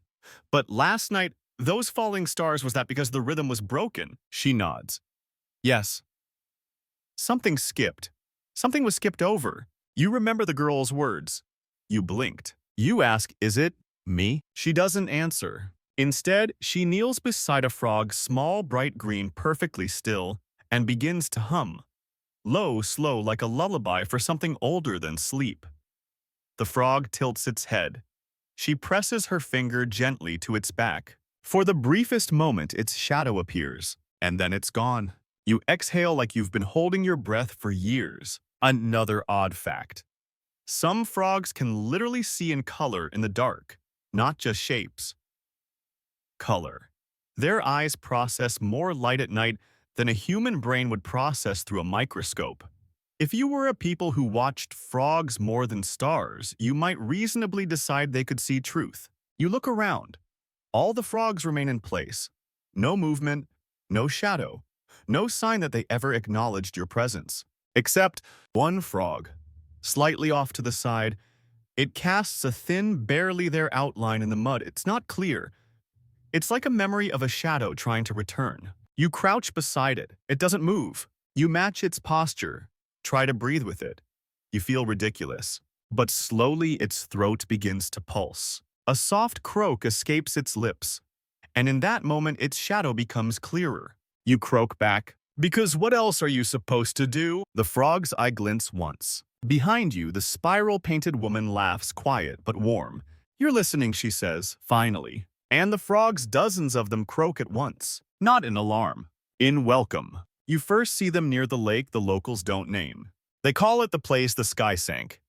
But last night, those falling stars, was that because the rhythm was broken? She nods. Yes. Something skipped. Something was skipped over. You remember the girl's words. You blinked. You ask, "Is it me?" She doesn't answer. Instead, she kneels beside a frog, small, bright green, perfectly still, and begins to hum. Low, slow, like a lullaby for something older than sleep. The frog tilts its head. She presses her finger gently to its back. For the briefest moment, its shadow appears, and then it's gone. You exhale like you've been holding your breath for years. Another odd fact. Some frogs can literally see in color in the dark, not just shapes. Color. Their eyes process more light at night than a human brain would process through a microscope. If you were a people who watched frogs more than stars, you might reasonably decide they could see truth. You look around. All the frogs remain in place. No movement, no shadow, no sign that they ever acknowledged your presence. Except one frog, slightly off to the side. It casts a thin, barely there outline in the mud. It's not clear. It's like a memory of a shadow trying to return. You crouch beside it. It doesn't move. You match its posture. Try to breathe with it. You feel ridiculous. But slowly its throat begins to pulse. A soft croak escapes its lips. And in that moment, its shadow becomes clearer. You croak back. Because what else are you supposed to do? The frog's eye glints once. Behind you, the spiral-painted woman laughs, quiet but warm. You're listening, she says, finally. And the frogs, dozens of them, croak at once. Not in alarm. In welcome. You first see them near the lake the locals don't name. They call it the place the sky sank.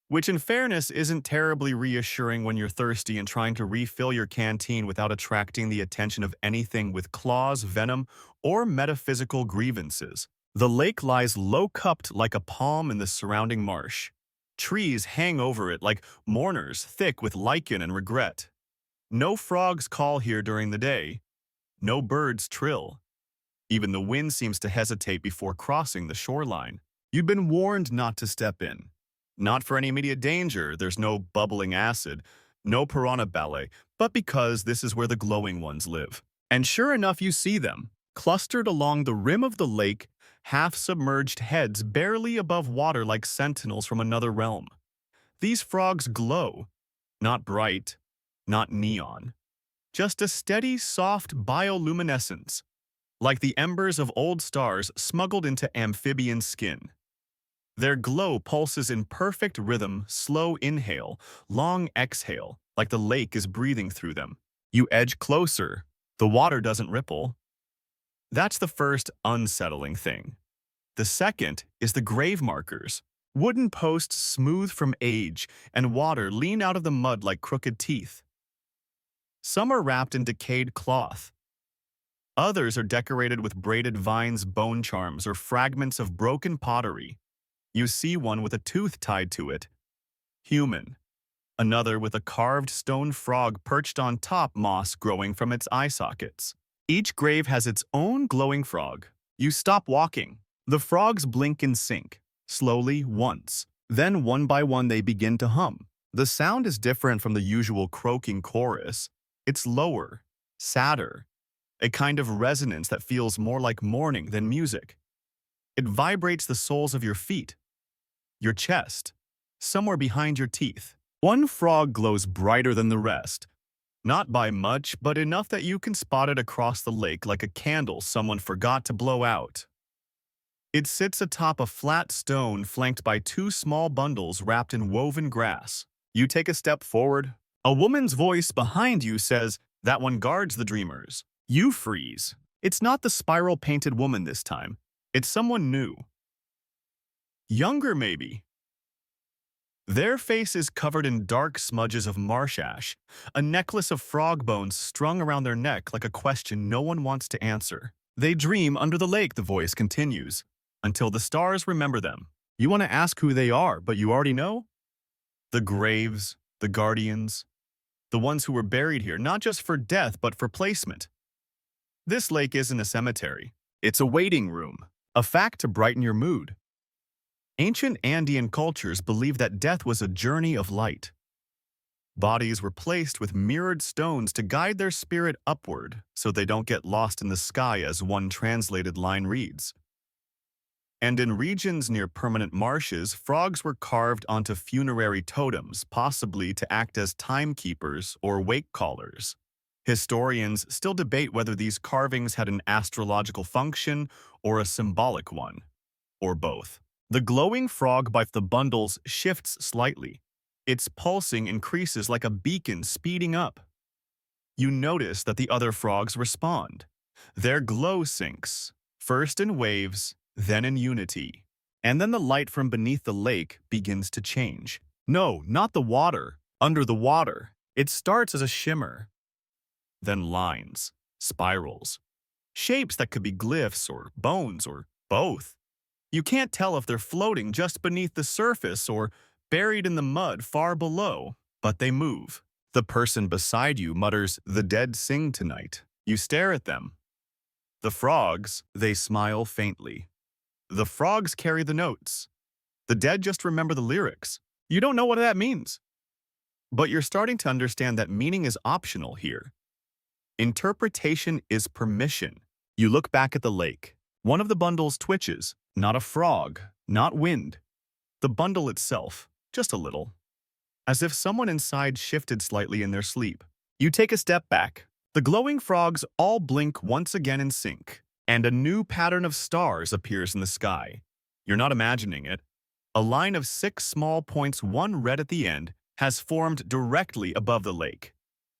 Which in fairness isn't terribly reassuring when you're thirsty and trying to refill your canteen without attracting the attention of anything with claws, venom, or metaphysical grievances. The lake lies low-cupped like a palm in the surrounding marsh. Trees hang over it like mourners, thick with lichen and regret. No frogs call here during the day. No birds trill. Even the wind seems to hesitate before crossing the shoreline. You've been warned not to step in. Not for any immediate danger, there's no bubbling acid, no piranha ballet, but because this is where the glowing ones live. And sure enough, you see them, clustered along the rim of the lake, half-submerged heads barely above water like sentinels from another realm. These frogs glow, not bright, not neon, just a steady, soft bioluminescence, like the embers of old stars smuggled into amphibian skin. Their glow pulses in perfect rhythm, slow inhale, long exhale, like the lake is breathing through them. You edge closer. The water doesn't ripple. That's the first unsettling thing. The second is the grave markers. Wooden posts smooth from age, and water lean out of the mud like crooked teeth. Some are wrapped in decayed cloth. Others are decorated with braided vines, bone charms, or fragments of broken pottery. You see one with a tooth tied to it. Human. Another with a carved stone frog perched on top, moss growing from its eye sockets. Each grave has its own glowing frog. You stop walking. The frogs blink and sync, slowly once. Then one by one they begin to hum. The sound is different from the usual croaking chorus. It's lower, sadder, a kind of resonance that feels more like mourning than music. It vibrates the soles of your feet, your chest, somewhere behind your teeth. One frog glows brighter than the rest. Not by much, but enough that you can spot it across the lake like a candle someone forgot to blow out. It sits atop a flat stone flanked by two small bundles wrapped in woven grass. You take a step forward. A woman's voice behind you says, "That one guards the dreamers." You freeze. It's not the spiral-painted woman this time. It's someone new. Younger, maybe. Their face is covered in dark smudges of marsh ash, a necklace of frog bones strung around their neck like a question no one wants to answer. They dream under the lake, the voice continues, until the stars remember them. You want to ask who they are, but you already know? The graves, the guardians, the ones who were buried here, not just for death, but for placement. This lake isn't a cemetery. It's a waiting room, a fact to brighten your mood. Ancient Andean cultures believed that death was a journey of light. Bodies were placed with mirrored stones to guide their spirit upward so they don't get lost in the sky, as one translated line reads. And in regions near permanent marshes, frogs were carved onto funerary totems, possibly to act as timekeepers or wake callers. Historians still debate whether these carvings had an astrological function or a symbolic one, or both. The glowing frog by the bundles shifts slightly. Its pulsing increases like a beacon speeding up. You notice that the other frogs respond. Their glow sinks, first in waves, then in unity. And then the light from beneath the lake begins to change. No, not the water. Under the water. It starts as a shimmer. Then lines, spirals, shapes that could be glyphs or bones or both. You can't tell if they're floating just beneath the surface or buried in the mud far below, but they move. The person beside you mutters, "The dead sing tonight." You stare at them. The frogs, they smile faintly. The frogs carry the notes. The dead just remember the lyrics. You don't know what that means. But you're starting to understand that meaning is optional here. Interpretation is permission. You look back at the lake. One of the bundles twitches. Not a frog, not wind. The bundle itself, just a little. As if someone inside shifted slightly in their sleep. You take a step back. The glowing frogs all blink once again in sync, and a new pattern of stars appears in the sky. You're not imagining it. A line of 6 small points, one red at the end, has formed directly above the lake.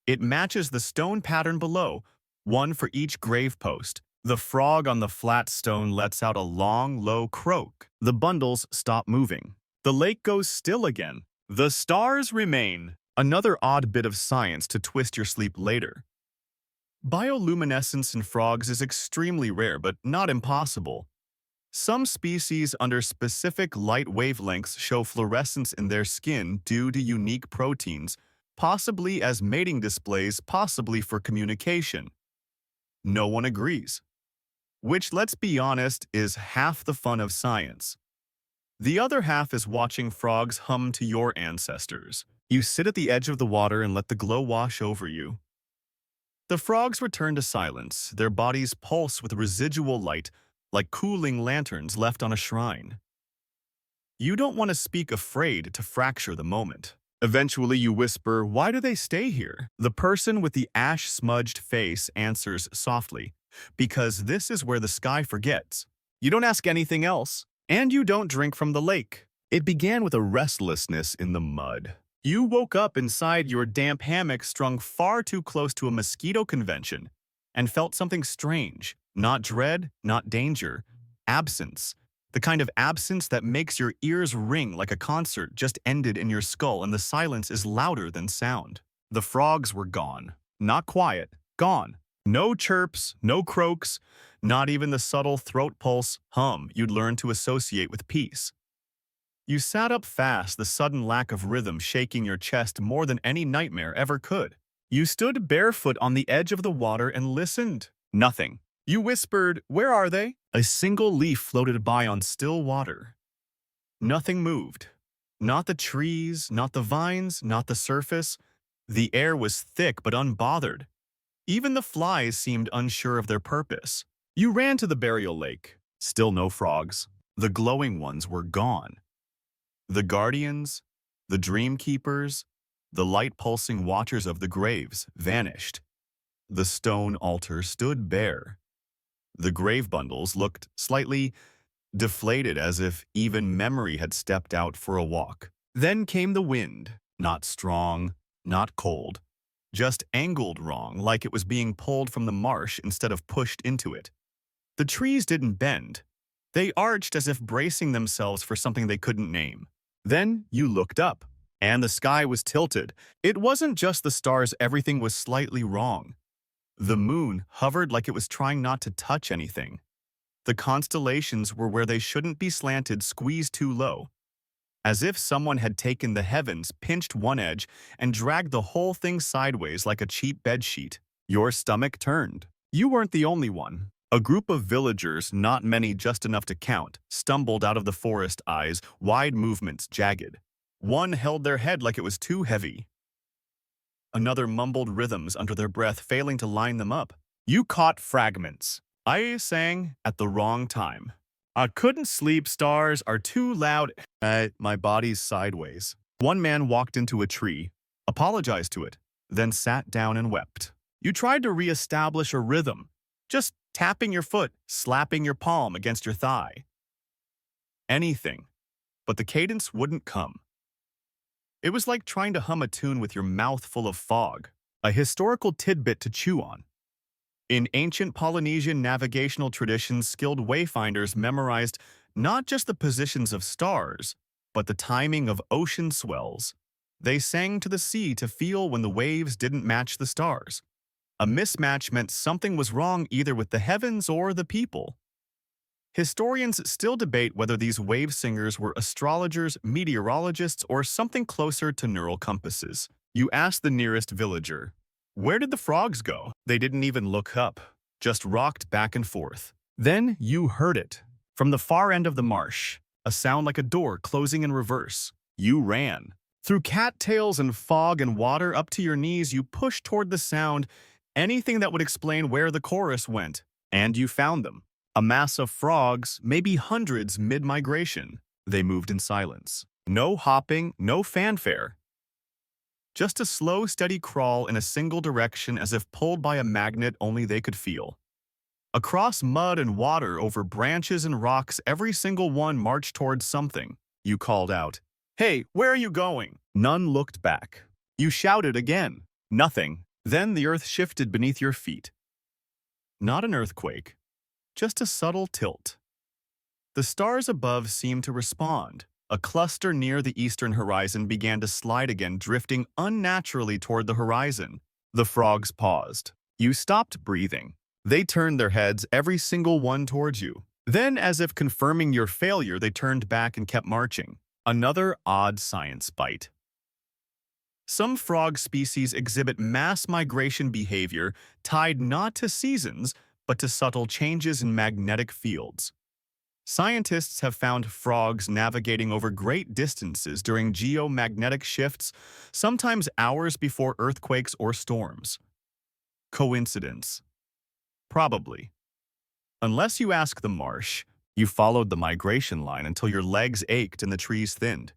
It matches the stone pattern below, one for each grave post. The frog on the flat stone lets out a long, low croak. The bundles stop moving. The lake goes still again. The stars remain. Another odd bit of science to twist your sleep later. Bioluminescence in frogs is extremely rare, but not impossible. Some species under specific light wavelengths show fluorescence in their skin due to unique proteins, possibly as mating displays, possibly for communication. No one agrees. Which, let's be honest, is half the fun of science. The other half is watching frogs hum to your ancestors. You sit at the edge of the water and let the glow wash over you. The frogs return to silence, their bodies pulse with residual light, like cooling lanterns left on a shrine. You don't want to speak, afraid to fracture the moment. Eventually you whisper, "Why do they stay here?" The person with the ash-smudged face answers softly, "Because this is where the sky forgets." You don't ask anything else, and you don't drink from the lake. It began with a restlessness in the mud. You woke up inside your damp hammock strung far too close to a mosquito convention and felt something strange. Not dread, not danger. Absence. The kind of absence that makes your ears ring like a concert just ended in your skull and the silence is louder than sound. The frogs were gone. Not quiet. Gone. No chirps, no croaks, not even the subtle throat pulse hum you'd learn to associate with peace. You sat up fast, the sudden lack of rhythm shaking your chest more than any nightmare ever could. You stood barefoot on the edge of the water and listened. Nothing. You whispered, "Where are they?" A single leaf floated by on still water. Nothing moved. Not the trees, not the vines, not the surface. The air was thick but unbothered. Even the flies seemed unsure of their purpose. You ran to the burial lake. Still no frogs. The glowing ones were gone. The guardians, the dream keepers, the light-pulsing watchers of the graves vanished. The stone altar stood bare. The grave bundles looked slightly deflated, as if even memory had stepped out for a walk. Then came the wind, not strong, not cold, just angled wrong, like it was being pulled from the marsh instead of pushed into it. The trees didn't bend. They arched as if bracing themselves for something they couldn't name. Then you looked up, and the sky was tilted. It wasn't just the stars, everything was slightly wrong. The moon hovered like it was trying not to touch anything. The constellations were where they shouldn't be, slanted, squeezed too low. As if someone had taken the heavens, pinched one edge, and dragged the whole thing sideways like a cheap bedsheet. Your stomach turned. You weren't the only one. A group of villagers, not many, just enough to count, stumbled out of the forest, eyes, wide, movements jagged. One held their head like it was too heavy. Another mumbled rhythms under their breath, failing to line them up. You caught fragments. I sang at the wrong time. I couldn't sleep, stars are too loud. My body's sideways. One man walked into a tree, apologized to it, then sat down and wept. You tried to re-establish a rhythm, just tapping your foot, slapping your palm against your thigh. Anything, but the cadence wouldn't come. It was like trying to hum a tune with your mouth full of fog, a historical tidbit to chew on. In ancient Polynesian navigational traditions, skilled wayfinders memorized not just the positions of stars, but the timing of ocean swells. They sang to the sea to feel when the waves didn't match the stars. A mismatch meant something was wrong either with the heavens or the people. Historians still debate whether these wave singers were astrologers, meteorologists, or something closer to neural compasses. You asked the nearest villager, "Where did the frogs go?" They didn't even look up, just rocked back and forth. Then you heard it. From the far end of the marsh, a sound like a door closing in reverse. You ran. Through cattails and fog and water up to your knees, you pushed toward the sound, anything that would explain where the chorus went. And you found them. A mass of frogs, maybe hundreds mid-migration. They moved in silence. No hopping, no fanfare. Just a slow, steady crawl in a single direction, as if pulled by a magnet only they could feel. Across mud and water, over branches and rocks, every single one marched towards something. You called out, "Hey, where are you going?" None looked back. You shouted again. Nothing. Then the earth shifted beneath your feet. Not an earthquake, just a subtle tilt. The stars above seemed to respond. A cluster near the eastern horizon began to slide again, drifting unnaturally toward the horizon. The frogs paused. You stopped breathing. They turned their heads, every single one towards you. Then, as if confirming your failure, they turned back and kept marching. Another odd science bite. Some frog species exhibit mass migration behavior tied not to seasons, but to subtle changes in magnetic fields. Scientists have found frogs navigating over great distances during geomagnetic shifts, sometimes hours before earthquakes or storms. Coincidence? Probably. Unless you ask the marsh, you followed the migration line until your legs ached and the trees thinned.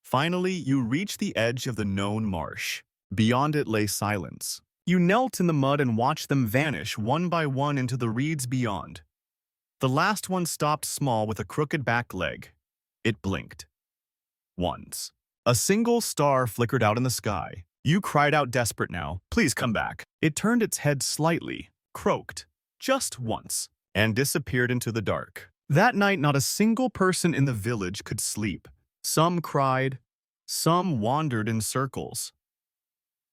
Finally, you reached the edge of the known marsh. Beyond it lay silence. You knelt in the mud and watched them vanish one by one into the reeds beyond. The last one stopped small with a crooked back leg. It blinked. Once. A single star flickered out in the sky. You cried out, desperate now, "Please come back." It turned its head slightly, croaked, just once, and disappeared into the dark. That night, not a single person in the village could sleep. Some cried, some wandered in circles.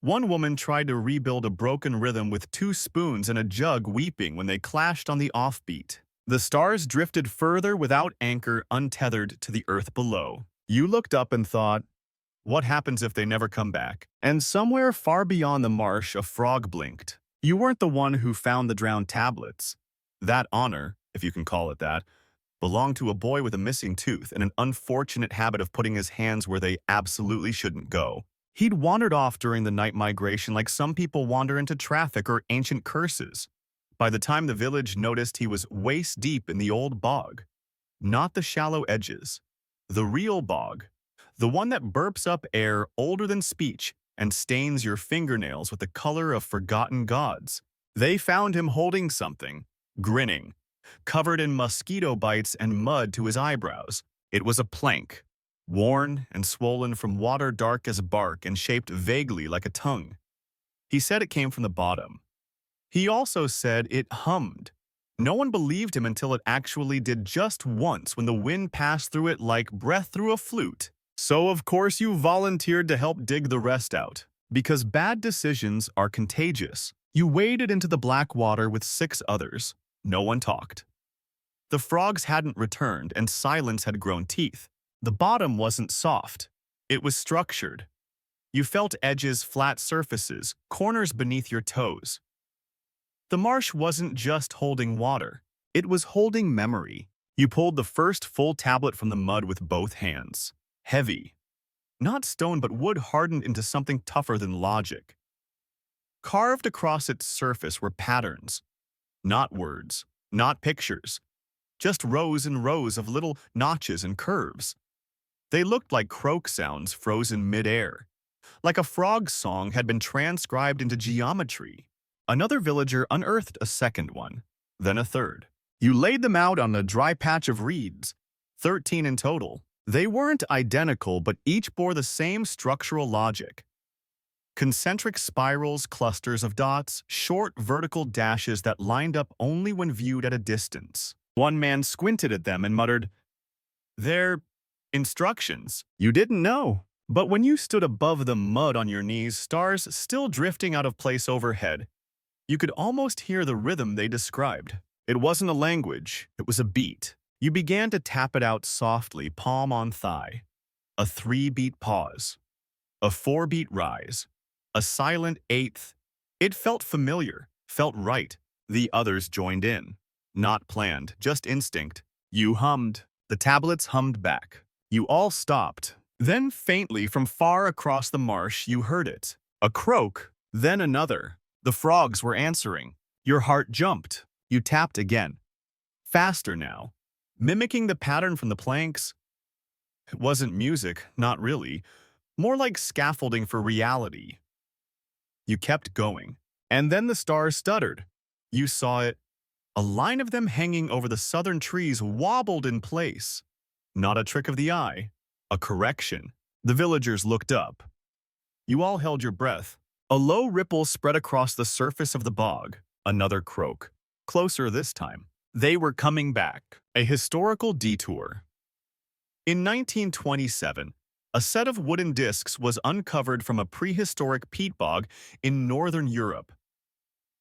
One woman tried to rebuild a broken rhythm with 2 spoons and a jug, weeping when they clashed on the offbeat. The stars drifted further without anchor, untethered to the earth below. You looked up and thought, what happens if they never come back? And somewhere far beyond the marsh, a frog blinked. You weren't the one who found the drowned tablets. That honor, if you can call it that, belonged to a boy with a missing tooth and an unfortunate habit of putting his hands where they absolutely shouldn't go. He'd wandered off during the night migration like some people wander into traffic or ancient curses. By the time the village noticed, he was waist-deep in the old bog. Not the shallow edges. The real bog. The one that burps up air older than speech and stains your fingernails with the color of forgotten gods. They found him holding something, grinning, covered in mosquito bites and mud to his eyebrows. It was a plank, worn and swollen from water, dark as bark and shaped vaguely like a tongue. He said it came from the bottom. He also said it hummed. No one believed him until it actually did, just once when the wind passed through it like breath through a flute. So of course you volunteered to help dig the rest out. Because bad decisions are contagious. You waded into the black water with 6 others. No one talked. The frogs hadn't returned and silence had grown teeth. The bottom wasn't soft. It was structured. You felt edges, flat surfaces, corners beneath your toes. The marsh wasn't just holding water. It was holding memory. You pulled the first full tablet from the mud with both hands. Heavy. Not stone but wood hardened into something tougher than logic. Carved across its surface were patterns. Not words, not pictures. Just rows and rows of little notches and curves. They looked like croak sounds frozen mid-air. Like a frog song had been transcribed into geometry. Another villager unearthed a second one, then a third. You laid them out on a dry patch of reeds, 13 in total. They weren't identical, but each bore the same structural logic. Concentric spirals, clusters of dots, short vertical dashes that lined up only when viewed at a distance. One man squinted at them and muttered, "They're instructions." You didn't know. But when you stood above the mud on your knees, stars still drifting out of place overhead, you could almost hear the rhythm they described. It wasn't a language, it was a beat. You began to tap it out softly, palm on thigh. A 3-beat pause. A 4-beat rise. A silent 8th. It felt familiar, felt right. The others joined in. Not planned, just instinct. You hummed. The tablets hummed back. You all stopped. Then faintly from far across the marsh you heard it. A croak, then another. The frogs were answering. Your heart jumped. You tapped again. Faster now. Mimicking the pattern from the planks. It wasn't music, not really. More like scaffolding for reality. You kept going. And then the stars stuttered. You saw it. A line of them hanging over the southern trees wobbled in place. Not a trick of the eye. A correction. The villagers looked up. You all held your breath. A low ripple spread across the surface of the bog. Another croak. Closer this time. They were coming back. A historical detour. In 1927, a set of wooden discs was uncovered from a prehistoric peat bog in northern Europe.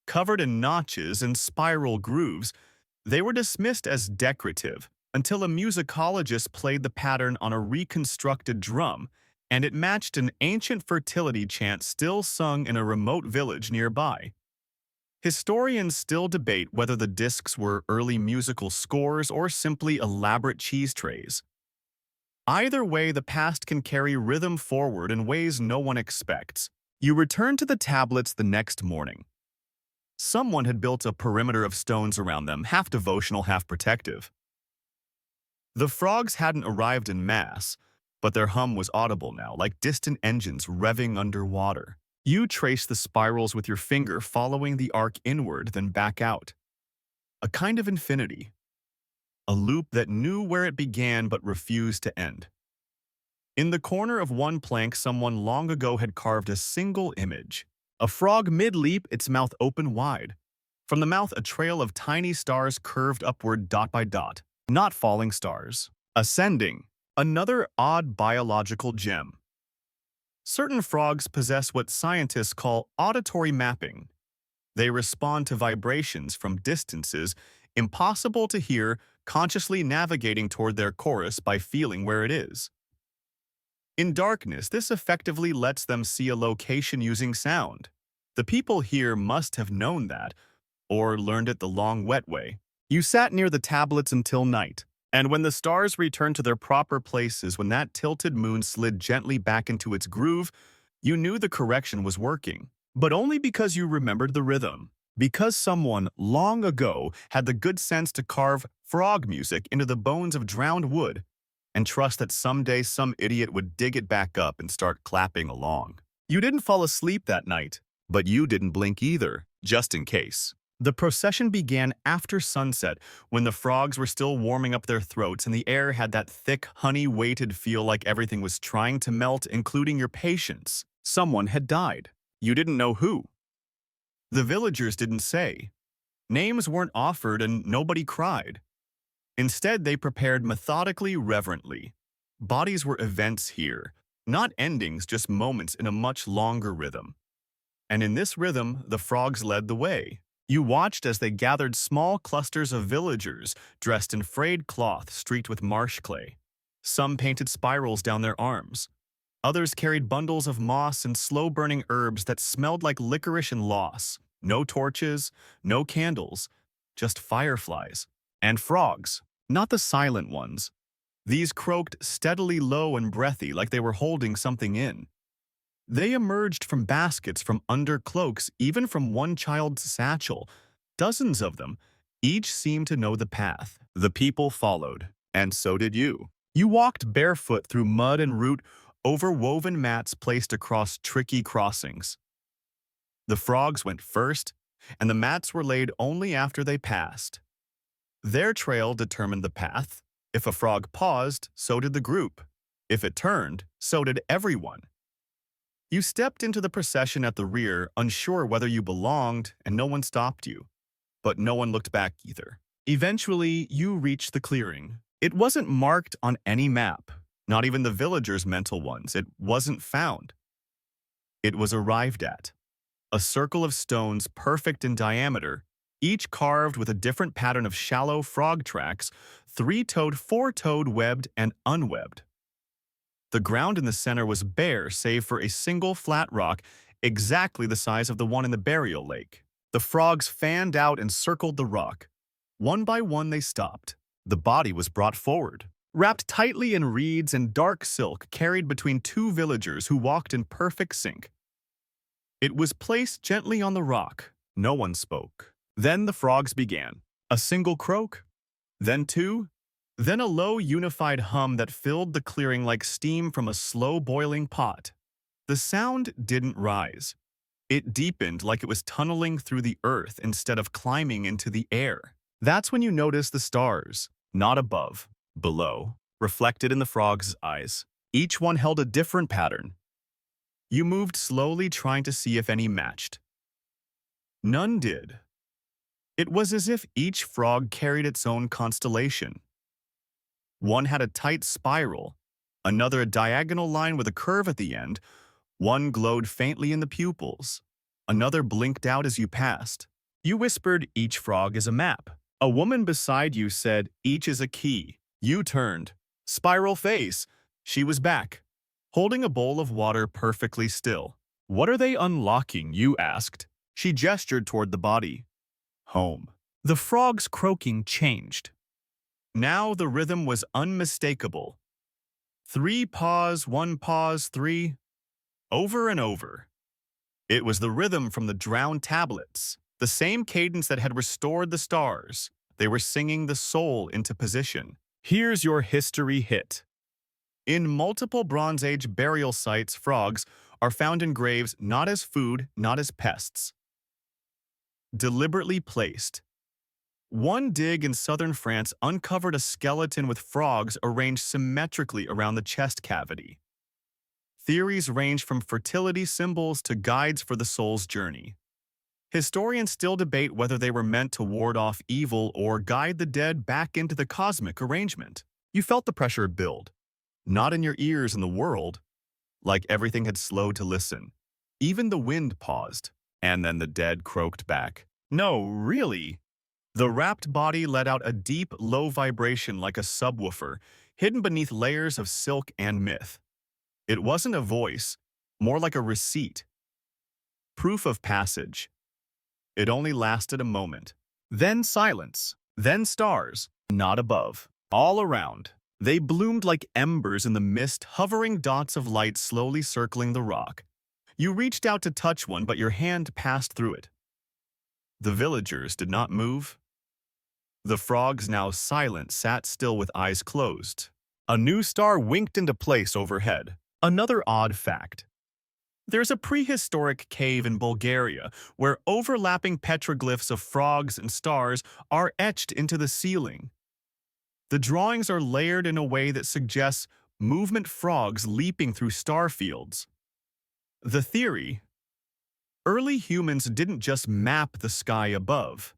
Covered in notches and spiral grooves, they were dismissed as decorative until a musicologist played the pattern on a reconstructed drum, and it matched an ancient fertility chant still sung in a remote village nearby. Historians still debate whether the discs were early musical scores or simply elaborate cheese trays. Either way, the past can carry rhythm forward in ways no one expects. You returned to the tablets the next morning. Someone had built a perimeter of stones around them, half devotional, half protective. The frogs hadn't arrived en masse, but their hum was audible now, like distant engines revving underwater. You traced the spirals with your finger, following the arc inward, then back out. A kind of infinity. A loop that knew where it began but refused to end. In the corner of one plank, someone long ago had carved a single image. A frog mid-leap, its mouth open wide. From the mouth, a trail of tiny stars curved upward dot by dot. Not falling stars. Ascending. Another odd biological gem. Certain frogs possess what scientists call auditory mapping. They respond to vibrations from distances impossible to hear, consciously navigating toward their chorus by feeling where it is. In darkness, this effectively lets them see a location using sound. The people here must have known that, or learned it the long, wet way. You sat near the tablets until night, and when the stars returned to their proper places, when that tilted moon slid gently back into its groove, you knew the correction was working. But only because you remembered the rhythm. Because someone, long ago, had the good sense to carve frog music into the bones of drowned wood, and trust that someday some idiot would dig it back up and start clapping along. You didn't fall asleep that night, but you didn't blink either, just in case. The procession began after sunset, when the frogs were still warming up their throats and the air had that thick, honey-weighted feel like everything was trying to melt, including your patience. Someone had died. You didn't know who. The villagers didn't say. Names weren't offered and nobody cried. Instead, they prepared methodically, reverently. Bodies were events here, not endings, just moments in a much longer rhythm. And in this rhythm, the frogs led the way. You watched as they gathered small clusters of villagers dressed in frayed cloth streaked with marsh clay. Some painted spirals down their arms. Others carried bundles of moss and slow-burning herbs that smelled like licorice and loss. No torches, no candles, just fireflies. And frogs, not the silent ones. These croaked steadily low and breathy like they were holding something in. They emerged from baskets, from under cloaks, even from one child's satchel. Dozens of them. Each seemed to know the path. The people followed, and so did you. You walked barefoot through mud and root over woven mats placed across tricky crossings. The frogs went first, and the mats were laid only after they passed. Their trail determined the path. If a frog paused, so did the group. If it turned, so did everyone. You stepped into the procession at the rear, unsure whether you belonged, and no one stopped you. But no one looked back either. Eventually, you reached the clearing. It wasn't marked on any map, not even the villagers' mental ones. It wasn't found. It was arrived at. A circle of stones perfect in diameter, each carved with a different pattern of shallow frog tracks, three-toed, four-toed, webbed, and unwebbed. The ground in the center was bare save for a single flat rock exactly the size of the one in the burial lake. The frogs fanned out and circled the rock. One by one they stopped. The body was brought forward, wrapped tightly in reeds and dark silk carried between two villagers who walked in perfect sync. It was placed gently on the rock. No one spoke. Then the frogs began. A single croak, then two, then a low unified hum that filled the clearing like steam from a slow-boiling pot. The sound didn't rise. It deepened like it was tunneling through the earth instead of climbing into the air. That's when you noticed the stars, not above, below, reflected in the frogs' eyes. Each one held a different pattern. You moved slowly, trying to see if any matched. None did. It was as if each frog carried its own constellation. One had a tight spiral, another a diagonal line with a curve at the end. One glowed faintly in the pupils. Another blinked out as you passed. You whispered, "Each frog is a map." A woman beside you said, "Each is a key." You turned. Spiral face. She was back, holding a bowl of water perfectly still. "What are they unlocking?" you asked. She gestured toward the body. "Home." The frog's croaking changed. Now the rhythm was unmistakable. 3 pause, 1 pause, 3. Over and over. It was the rhythm from the drowned tablets, the same cadence that had restored the stars. They were singing the soul into position. Here's your history hit. In multiple Bronze Age burial sites, frogs are found in graves not as food, not as pests. Deliberately placed. One dig in southern France uncovered a skeleton with frogs arranged symmetrically around the chest cavity. Theories range from fertility symbols to guides for the soul's journey. Historians still debate whether they were meant to ward off evil or guide the dead back into the cosmic arrangement. You felt the pressure build, not in your ears in the world, like everything had slowed to listen. Even the wind paused, and then the dead croaked back. No, really. The wrapped body let out a deep, low vibration like a subwoofer, hidden beneath layers of silk and myth. It wasn't a voice, more like a receipt. Proof of passage. It only lasted a moment. Then silence. Then stars. Not above. All around. They bloomed like embers in the mist, hovering dots of light slowly circling the rock. You reached out to touch one, but your hand passed through it. The villagers did not move. The frogs, now silent, sat still with eyes closed. A new star winked into place overhead. Another odd fact. There's a prehistoric cave in Bulgaria where overlapping petroglyphs of frogs and stars are etched into the ceiling. The drawings are layered in a way that suggests movement frogs leaping through star fields. The theory: early humans didn't just map the sky above.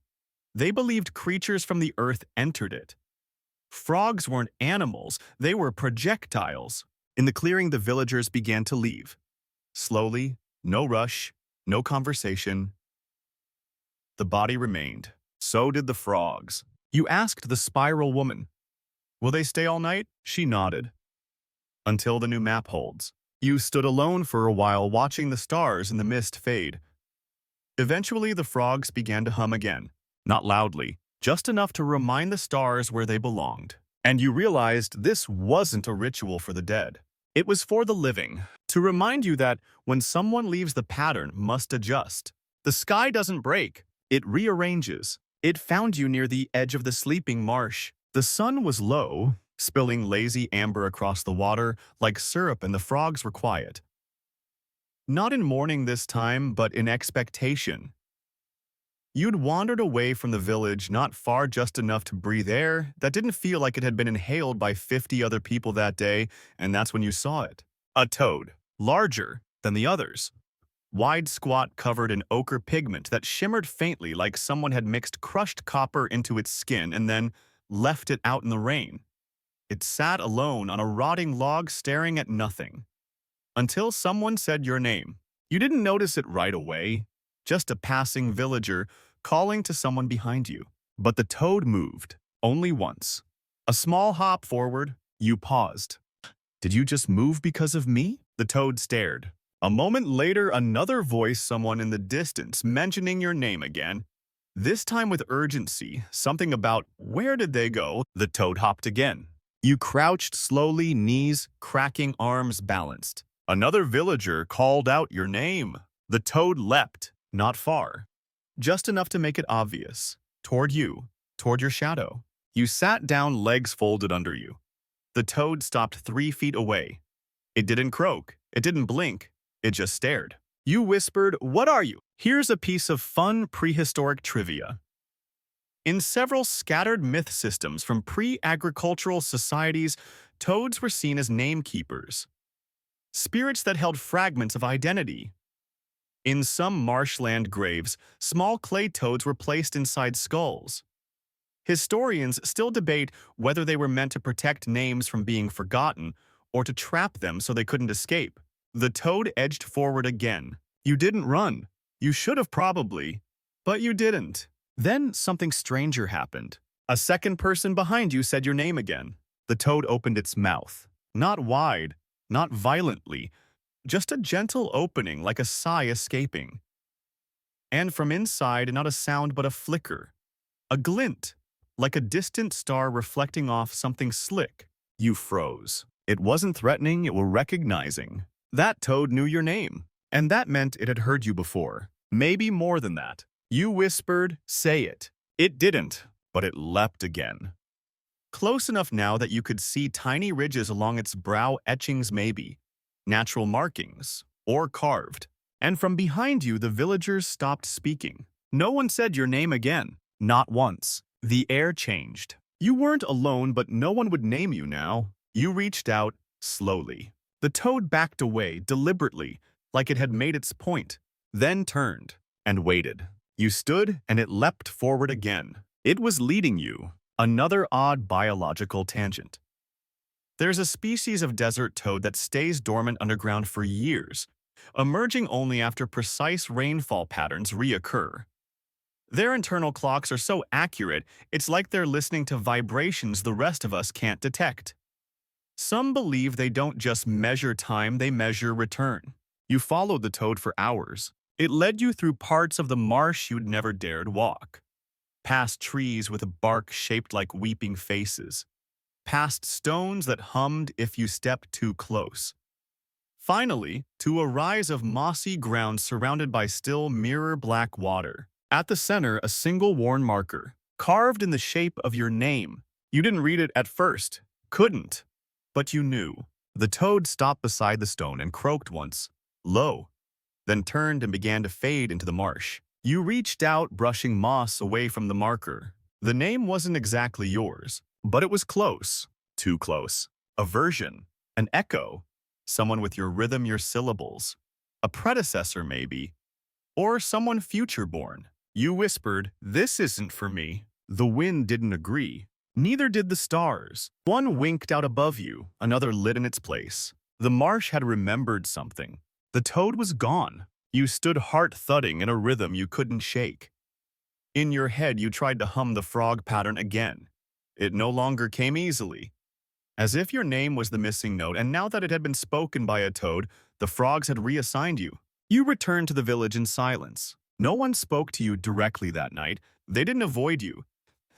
They believed creatures from the earth entered it. Frogs weren't animals, they were projectiles. In the clearing, the villagers began to leave. Slowly, no rush, no conversation. The body remained. So did the frogs. You asked the spiral woman, "Will they stay all night?" She nodded. Until the new map holds. You stood alone for a while, watching the stars in the mist fade. Eventually, the frogs began to hum again. Not loudly, just enough to remind the stars where they belonged. And you realized this wasn't a ritual for the dead. It was for the living, to remind you that when someone leaves, the pattern must adjust. The sky doesn't break, it rearranges. It found you near the edge of the sleeping marsh. The sun was low, spilling lazy amber across the water like syrup, and the frogs were quiet. Not in mourning this time, but in expectation. You'd wandered away from the village, not far, just enough to breathe air that didn't feel like it had been inhaled by 50 other people that day, and that's when you saw it. A toad, larger than the others. Wide, squat, covered in ochre pigment that shimmered faintly like someone had mixed crushed copper into its skin and then left it out in the rain. It sat alone on a rotting log, staring at nothing. Until someone said your name. You didn't notice it right away, just a passing villager calling to someone behind you. But the toad moved, only once. A small hop forward, you paused. Did you just move because of me? The toad stared. A moment later, another voice, someone in the distance, mentioning your name again. This time with urgency, something about where did they go? The toad hopped again. You crouched slowly, knees cracking, arms balanced. Another villager called out your name. The toad leapt, not far. Just enough to make it obvious. Toward you, toward your shadow. You sat down, legs folded under you. The toad stopped 3 feet away. It didn't croak. It didn't blink. It just stared. You whispered, "What are you?" Here's a piece of fun prehistoric trivia. In several scattered myth systems from pre-agricultural societies, toads were seen as namekeepers, spirits that held fragments of identity. In some marshland graves, small clay toads were placed inside skulls. Historians still debate whether they were meant to protect names from being forgotten or to trap them so they couldn't escape. The toad edged forward again. You didn't run. You should have probably, but you didn't. Then something stranger happened. A second person behind you said your name again. The toad opened its mouth. Not wide, not violently, just a gentle opening like a sigh escaping. And from inside, not a sound but a flicker. A glint, like a distant star reflecting off something slick. You froze. It wasn't threatening, it were recognizing. That toad knew your name, and that meant it had heard you before. Maybe more than that. You whispered, "Say it." It didn't, but it leapt again. Close enough now that you could see tiny ridges along its brow, etchings maybe, natural markings, or carved. And from behind you, the villagers stopped speaking. No one said your name again. Not once. The air changed. You weren't alone, but no one would name you now. You reached out, slowly. The toad backed away, deliberately, like it had made its point, then turned and waited. You stood, and it leapt forward again. It was leading you. Another odd biological tangent. There's a species of desert toad that stays dormant underground for years, emerging only after precise rainfall patterns reoccur. Their internal clocks are so accurate, it's like they're listening to vibrations the rest of us can't detect. Some believe they don't just measure time, they measure return. You followed the toad for hours. It led you through parts of the marsh you'd never dared walk, past trees with a bark shaped like weeping faces, past stones that hummed if you stepped too close. Finally, to a rise of mossy ground surrounded by still mirror-black water. At the center, a single worn marker, carved in the shape of your name. You didn't read it at first. Couldn't. But you knew. The toad stopped beside the stone and croaked once, low, then turned and began to fade into the marsh. You reached out, brushing moss away from the marker. The name wasn't exactly yours, but it was close. Too close. A version. An echo. Someone with your rhythm, your syllables. A predecessor, maybe. Or someone future-born. You whispered, "This isn't for me." The wind didn't agree. Neither did the stars. One winked out above you, another lit in its place. The marsh had remembered something. The toad was gone. You stood heart-thudding in a rhythm you couldn't shake. In your head, you tried to hum the frog pattern again. It no longer came easily. As if your name was the missing note, and now that it had been spoken by a toad, the frogs had reassigned you. You returned to the village in silence. No one spoke to you directly that night. They didn't avoid you.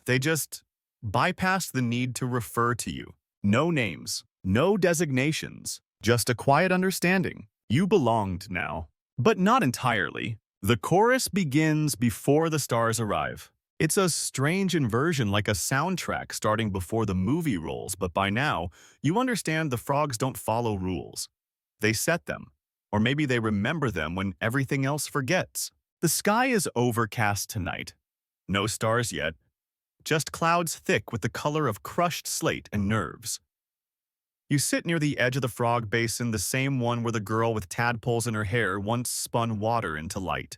They just bypassed the need to refer to you. No names, no designations, just a quiet understanding. You belonged now, but not entirely. The chorus begins before the stars arrive. It's a strange inversion, like a soundtrack starting before the movie rolls, but by now, you understand the frogs don't follow rules. They set them, or maybe they remember them when everything else forgets. The sky is overcast tonight. No stars yet, just clouds thick with the color of crushed slate and nerves. You sit near the edge of the frog basin, the same one where the girl with tadpoles in her hair once spun water into light.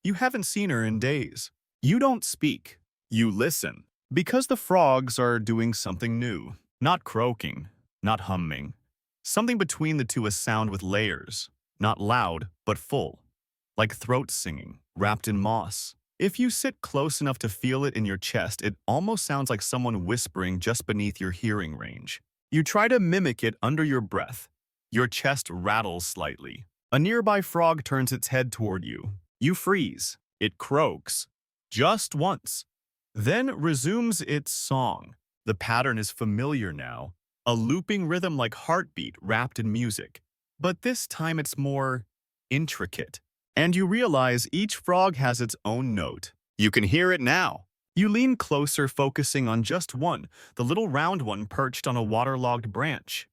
You haven't seen her in days. You don't speak. You listen. Because the frogs are doing something new. Not croaking, not humming. Something between the two, a sound with layers. Not loud, but full. Like throat singing, wrapped in moss. If you sit close enough to feel it in your chest, it almost sounds like someone whispering just beneath your hearing range. You try to mimic it under your breath. Your chest rattles slightly. A nearby frog turns its head toward you. You freeze. It croaks. Just once. Then resumes its song. The pattern is familiar now. A looping rhythm like heartbeat wrapped in music. But this time it's more intricate. And you realize each frog has its own note. You can hear it now. You lean closer, focusing on just one, the little round one perched on a waterlogged branch.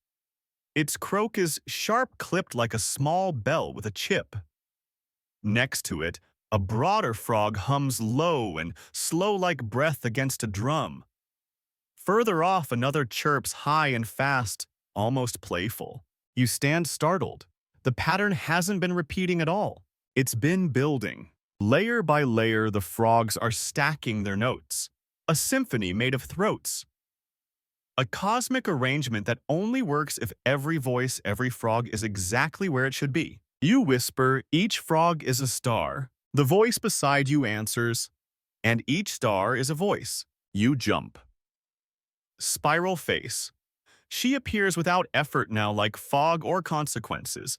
Its croak is sharp-clipped like a small bell with a chip. Next to it, a broader frog hums low and slow like breath against a drum. Further off, another chirps high and fast, almost playful. You stand startled. The pattern hasn't been repeating at all. It's been building. Layer by layer, the frogs are stacking their notes. A symphony made of throats. A cosmic arrangement that only works if every voice, every frog is exactly where it should be. You whisper, "Each frog is a star." The voice beside you answers, "And each star is a voice." You jump. Spiral face. She appears without effort now, like fog or consequences.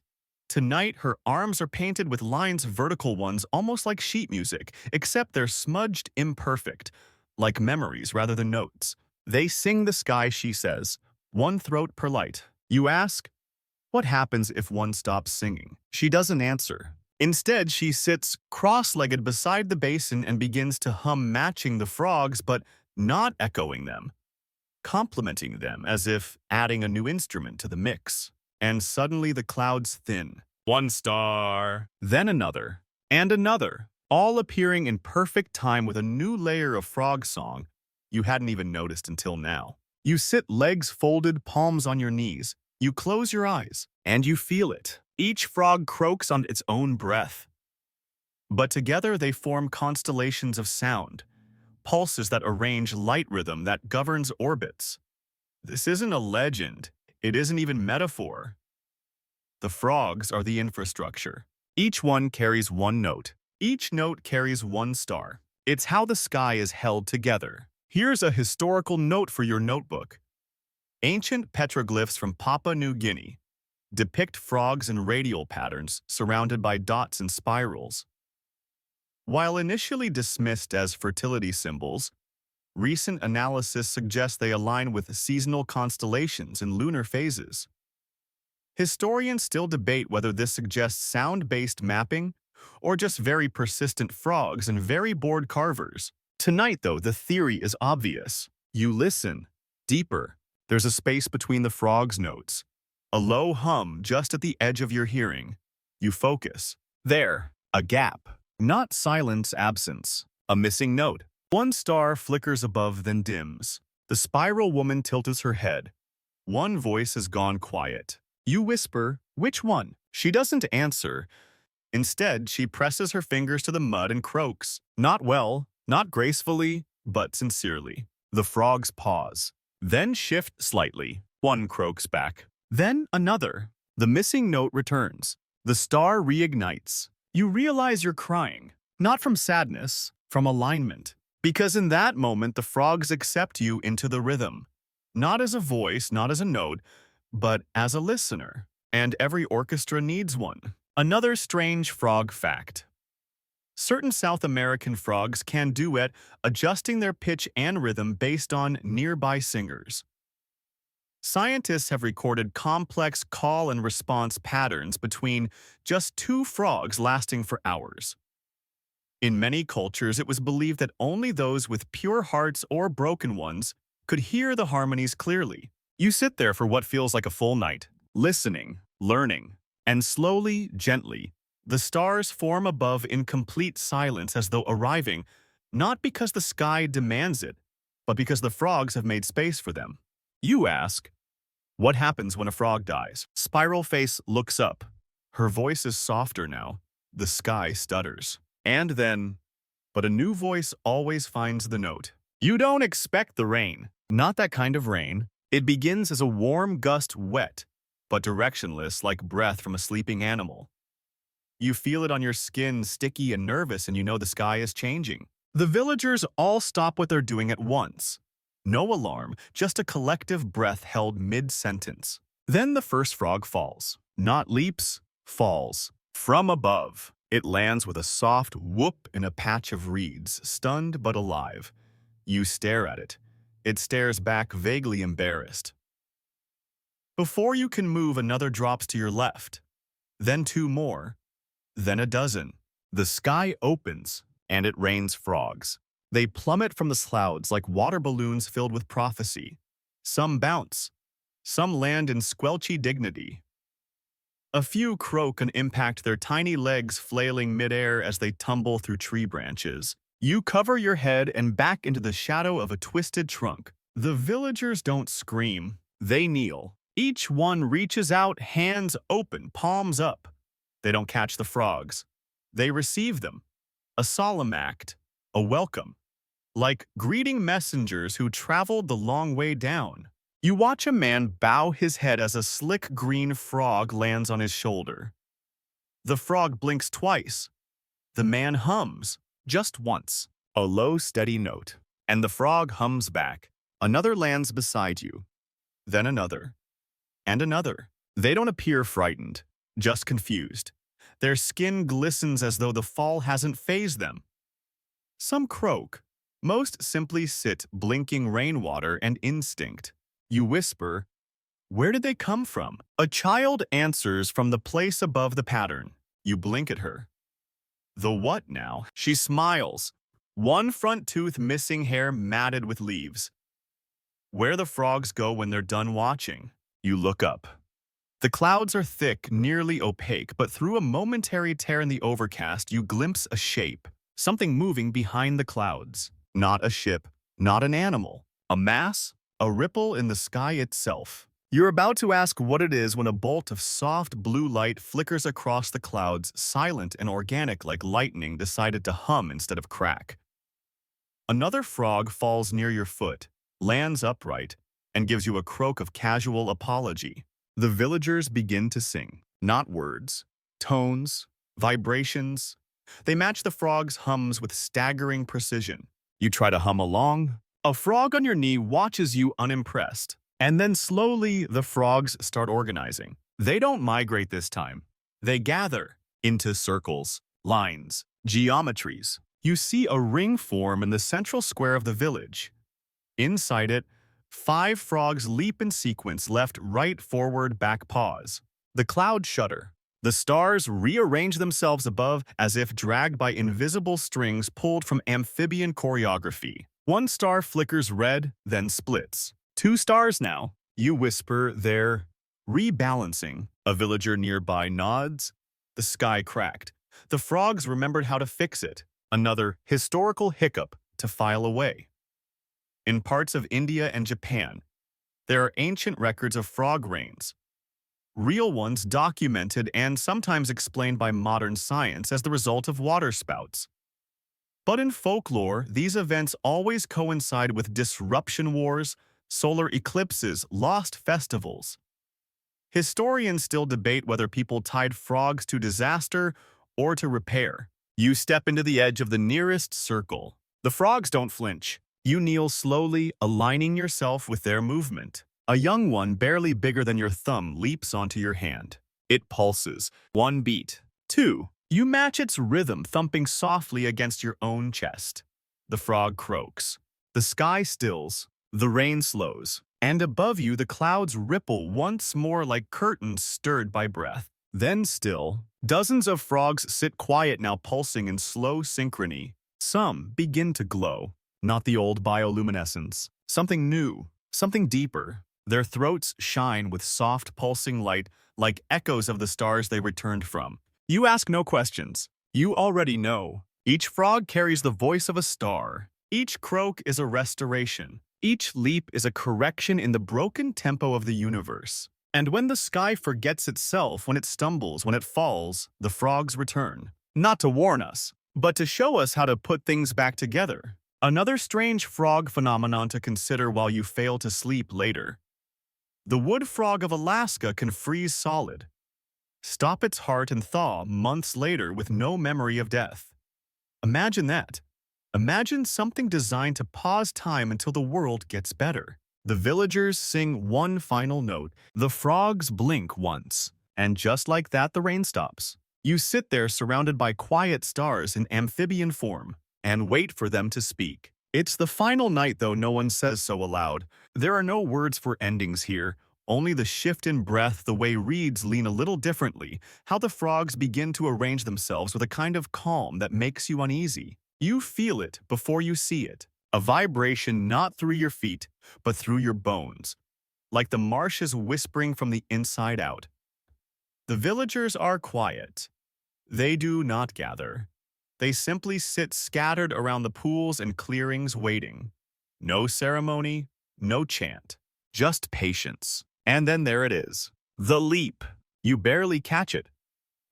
Tonight, her arms are painted with lines, vertical ones, almost like sheet music, except they're smudged imperfect, like memories rather than notes. They sing the sky, she says, one throat per light. You ask, what happens if one stops singing? She doesn't answer. Instead, she sits cross-legged beside the basin and begins to hum, matching the frogs, but not echoing them, complementing them as if adding a new instrument to the mix. And suddenly the clouds thin. One star, then another, and another, all appearing in perfect time with a new layer of frog song you hadn't even noticed until now. You sit legs folded, palms on your knees. You close your eyes, and you feel it. Each frog croaks on its own breath. But together they form constellations of sound, pulses that arrange light rhythm that governs orbits. This isn't a legend. It isn't even metaphor. The frogs are the infrastructure. Each one carries one note. Each note carries one star. It's how the sky is held together. Here's a historical note for your notebook. Ancient petroglyphs from Papua New Guinea depict frogs in radial patterns surrounded by dots and spirals. While initially dismissed as fertility symbols, recent analysis suggests they align with seasonal constellations and lunar phases. Historians still debate whether this suggests sound-based mapping or just very persistent frogs and very bored carvers. Tonight, though, the theory is obvious. You listen deeper. There's a space between the frog's notes, a low hum just at the edge of your hearing. You focus. There, a gap. Not silence, absence. A missing note. One star flickers above, then dims. The spiral woman tilts her head. One voice has gone quiet. You whisper, "Which one?" She doesn't answer. Instead, she presses her fingers to the mud and croaks. Not well, not gracefully, but sincerely. The frogs pause, then shift slightly. One croaks back. Then another. The missing note returns. The star reignites. You realize you're crying. Not from sadness, from alignment. Because in that moment, the frogs accept you into the rhythm. Not as a voice, not as a note, but as a listener. And every orchestra needs one. Another strange frog fact. Certain South American frogs can duet, adjusting their pitch and rhythm based on nearby singers. Scientists have recorded complex call and response patterns between just two frogs lasting for hours. In many cultures, it was believed that only those with pure hearts or broken ones could hear the harmonies clearly. You sit there for what feels like a full night, listening, learning, and slowly, gently, the stars form above in complete silence as though arriving, not because the sky demands it, but because the frogs have made space for them. You ask, what happens when a frog dies? Spiral Face looks up. Her voice is softer now. The sky stutters. And then, but a new voice always finds the note. You don't expect the rain. Not that kind of rain. It begins as a warm gust, wet, but directionless like breath from a sleeping animal. You feel it on your skin, sticky and nervous, and you know the sky is changing. The villagers all stop what they're doing at once. No alarm, just a collective breath held mid-sentence. Then the first frog falls. Not leaps, falls. From above. It lands with a soft whoop in a patch of reeds, stunned but alive. You stare at it. It stares back, vaguely embarrassed. Before you can move, another drops to your left. Then two more. Then a dozen. The sky opens, and it rains frogs. They plummet from the clouds like water balloons filled with prophecy. Some bounce. Some land in squelchy dignity. A few croak and impact, their tiny legs flailing midair as they tumble through tree branches. You cover your head and back into the shadow of a twisted trunk. The villagers don't scream. They kneel. Each one reaches out, hands open, palms up. They don't catch the frogs. They receive them. A solemn act. A welcome. Like greeting messengers who traveled the long way down. You watch a man bow his head as a slick green frog lands on his shoulder. The frog blinks twice. The man hums, just once, a low, steady note. And the frog hums back. Another lands beside you. Then another. And another. They don't appear frightened, just confused. Their skin glistens as though the fall hasn't fazed them. Some croak. Most simply sit, blinking rainwater and instinct. You whisper, where did they come from? A child answers from the place above the pattern. You blink at her. The what now? She smiles. One front tooth missing, hair matted with leaves. Where the frogs go when they're done watching. You look up. The clouds are thick, nearly opaque, but through a momentary tear in the overcast, you glimpse a shape. Something moving behind the clouds. Not a ship, not an animal. A mass. A ripple in the sky itself. You're about to ask what it is when a bolt of soft blue light flickers across the clouds, silent and organic like lightning decided to hum instead of crack. Another frog falls near your foot, lands upright, and gives you a croak of casual apology. The villagers begin to sing, not words, tones, vibrations. They match the frog's hums with staggering precision. You try to hum along. A frog on your knee watches you unimpressed. And then slowly, the frogs start organizing. They don't migrate this time. They gather into circles, lines, geometries. You see a ring form in the central square of the village. Inside it, 5 frogs leap in sequence, left, right, forward, back, pause. The clouds shudder. The stars rearrange themselves above as if dragged by invisible strings pulled from amphibian choreography. One star flickers red, then splits. 2 stars now. You whisper, they're rebalancing. A villager nearby nods. The sky cracked. The frogs remembered how to fix it. Another historical hiccup to file away. In parts of India and Japan, there are ancient records of frog rains. Real ones documented and sometimes explained by modern science as the result of waterspouts. But in folklore, these events always coincide with disruption wars, solar eclipses, lost festivals. Historians still debate whether people tied frogs to disaster or to repair. You step into the edge of the nearest circle. The frogs don't flinch. You kneel slowly, aligning yourself with their movement. A young one, barely bigger than your thumb, leaps onto your hand. It pulses. 1 beat. 2. You match its rhythm, thumping softly against your own chest. The frog croaks. The sky stills. The rain slows. And above you, the clouds ripple once more like curtains stirred by breath. Then still, dozens of frogs sit quiet now, pulsing in slow synchrony. Some begin to glow. Not the old bioluminescence. Something new. Something deeper. Their throats shine with soft, pulsing light, like echoes of the stars they returned from. You ask no questions. You already know. Each frog carries the voice of a star. Each croak is a restoration. Each leap is a correction in the broken tempo of the universe. And when the sky forgets itself, when it stumbles, when it falls, the frogs return. Not to warn us, but to show us how to put things back together. Another strange frog phenomenon to consider while you fail to sleep later. The wood frog of Alaska can freeze solid, stop its heart and thaw months later with no memory of death. Imagine that. Imagine something designed to pause time until the world gets better. The villagers sing one final note. The frogs blink once. And just like that, the rain stops. You sit there surrounded by quiet stars in amphibian form and wait for them to speak. It's the final night, though no one says so aloud. There are no words for endings here, only the shift in breath, the way reeds lean a little differently, how the frogs begin to arrange themselves with a kind of calm that makes you uneasy. You feel it before you see it, a vibration not through your feet, but through your bones, like the marshes whispering from the inside out. The villagers are quiet. They do not gather. They simply sit scattered around the pools and clearings waiting. No ceremony, no chant, just patience. And then there it is. The leap. You barely catch it.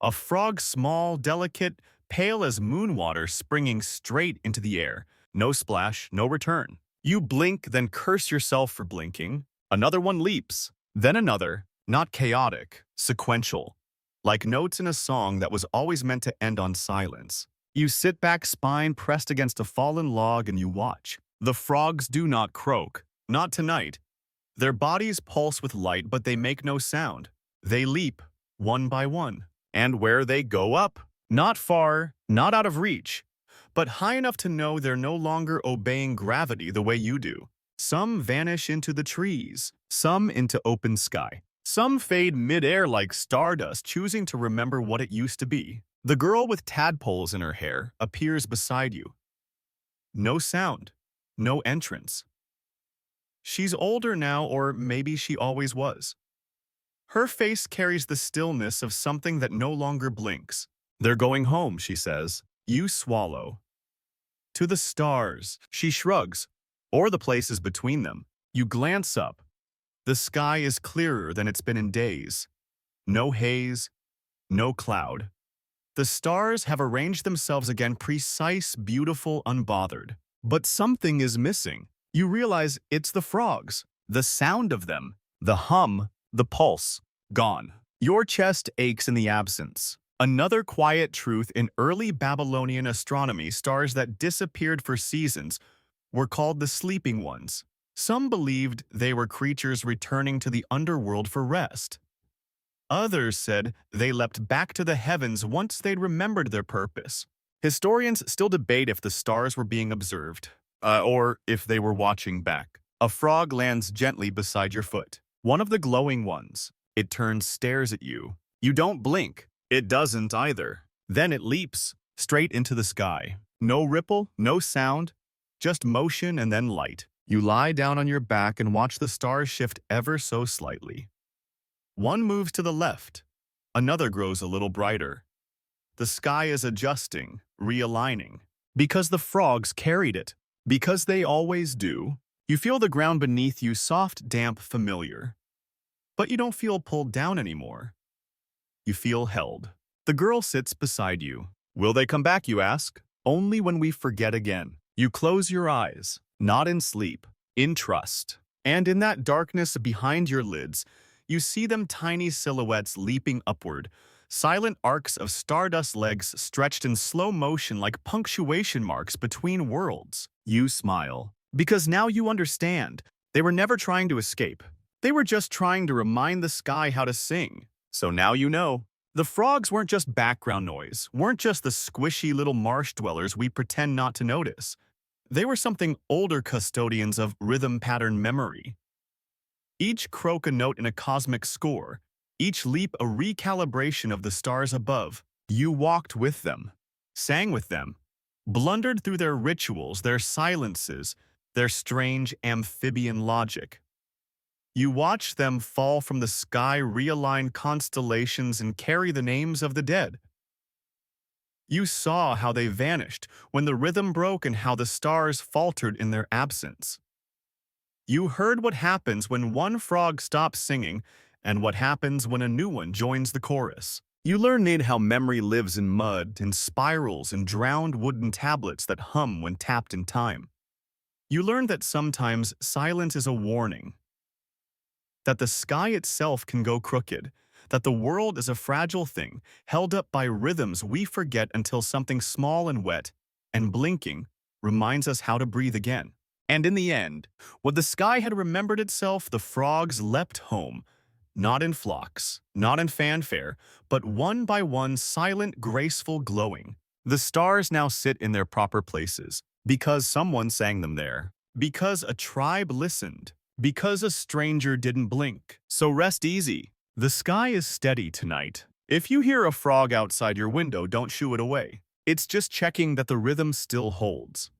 A frog, small, delicate, pale as moon water, springing straight into the air. No splash, no return. You blink, then curse yourself for blinking. Another one leaps. Then another. Not chaotic, sequential. Like notes in a song that was always meant to end on silence. You sit back, spine pressed against a fallen log, and you watch. The frogs do not croak. Not tonight. Their bodies pulse with light, but they make no sound. They leap, one by one. And where they go up. Not far, not out of reach, but high enough to know they're no longer obeying gravity the way you do. Some vanish into the trees, some into open sky. Some fade mid-air like stardust, choosing to remember what it used to be. The girl with tadpoles in her hair appears beside you. No sound, no entrance. She's older now, or maybe she always was. Her face carries the stillness of something that no longer blinks. They're going home, she says. You swallow. To the stars, she shrugs, or the places between them. You glance up. The sky is clearer than it's been in days. No haze, no cloud. The stars have arranged themselves again, precise, beautiful, unbothered. But something is missing. You realize it's the frogs. The sound of them, the hum, the pulse, gone. Your chest aches in the absence. Another quiet truth in early Babylonian astronomy: stars that disappeared for seasons were called the sleeping ones. Some believed they were creatures returning to the underworld for rest. Others said they leapt back to the heavens once they'd remembered their purpose. Historians still debate if the stars were being observed, or if they were watching back. A frog lands gently beside your foot. One of the glowing ones. It turns, stares at you. You don't blink. It doesn't either. Then it leaps straight into the sky. No ripple, no sound, just motion and then light. You lie down on your back and watch the stars shift ever so slightly. One moves to the left. Another grows a little brighter. The sky is adjusting, realigning. Because the frogs carried it. Because they always do. You feel the ground beneath you soft, damp, familiar. But you don't feel pulled down anymore. You feel held. The girl sits beside you. Will they come back, you ask? Only when we forget again. You close your eyes, not in sleep, in trust. And in that darkness behind your lids, you see them, tiny silhouettes leaping upward, silent arcs of stardust legs stretched in slow motion like punctuation marks between worlds. You smile, because now you understand. They were never trying to escape. They were just trying to remind the sky how to sing. So now you know. The frogs weren't just background noise, weren't just the squishy little marsh dwellers we pretend not to notice. They were something older, custodians of rhythm pattern memory. Each croak a note in a cosmic score, each leap a recalibration of the stars above. You walked with them, sang with them, blundered through their rituals, their silences, their strange amphibian logic. You watched them fall from the sky, realign constellations, and carry the names of the dead. You saw how they vanished when the rhythm broke and how the stars faltered in their absence. You heard what happens when one frog stops singing and what happens when a new one joins the chorus. You learned how memory lives in mud, in spirals, and drowned wooden tablets that hum when tapped in time. You learned that sometimes silence is a warning, that the sky itself can go crooked, that the world is a fragile thing, held up by rhythms we forget until something small and wet and blinking reminds us how to breathe again. And in the end, when the sky had remembered itself, the frogs leapt home, not in flocks, not in fanfare, but one by one, silent, graceful, glowing. The stars now sit in their proper places, because someone sang them there, because a tribe listened, because a stranger didn't blink. So rest easy. The sky is steady tonight. If you hear a frog outside your window, don't shoo it away. It's just checking that the rhythm still holds.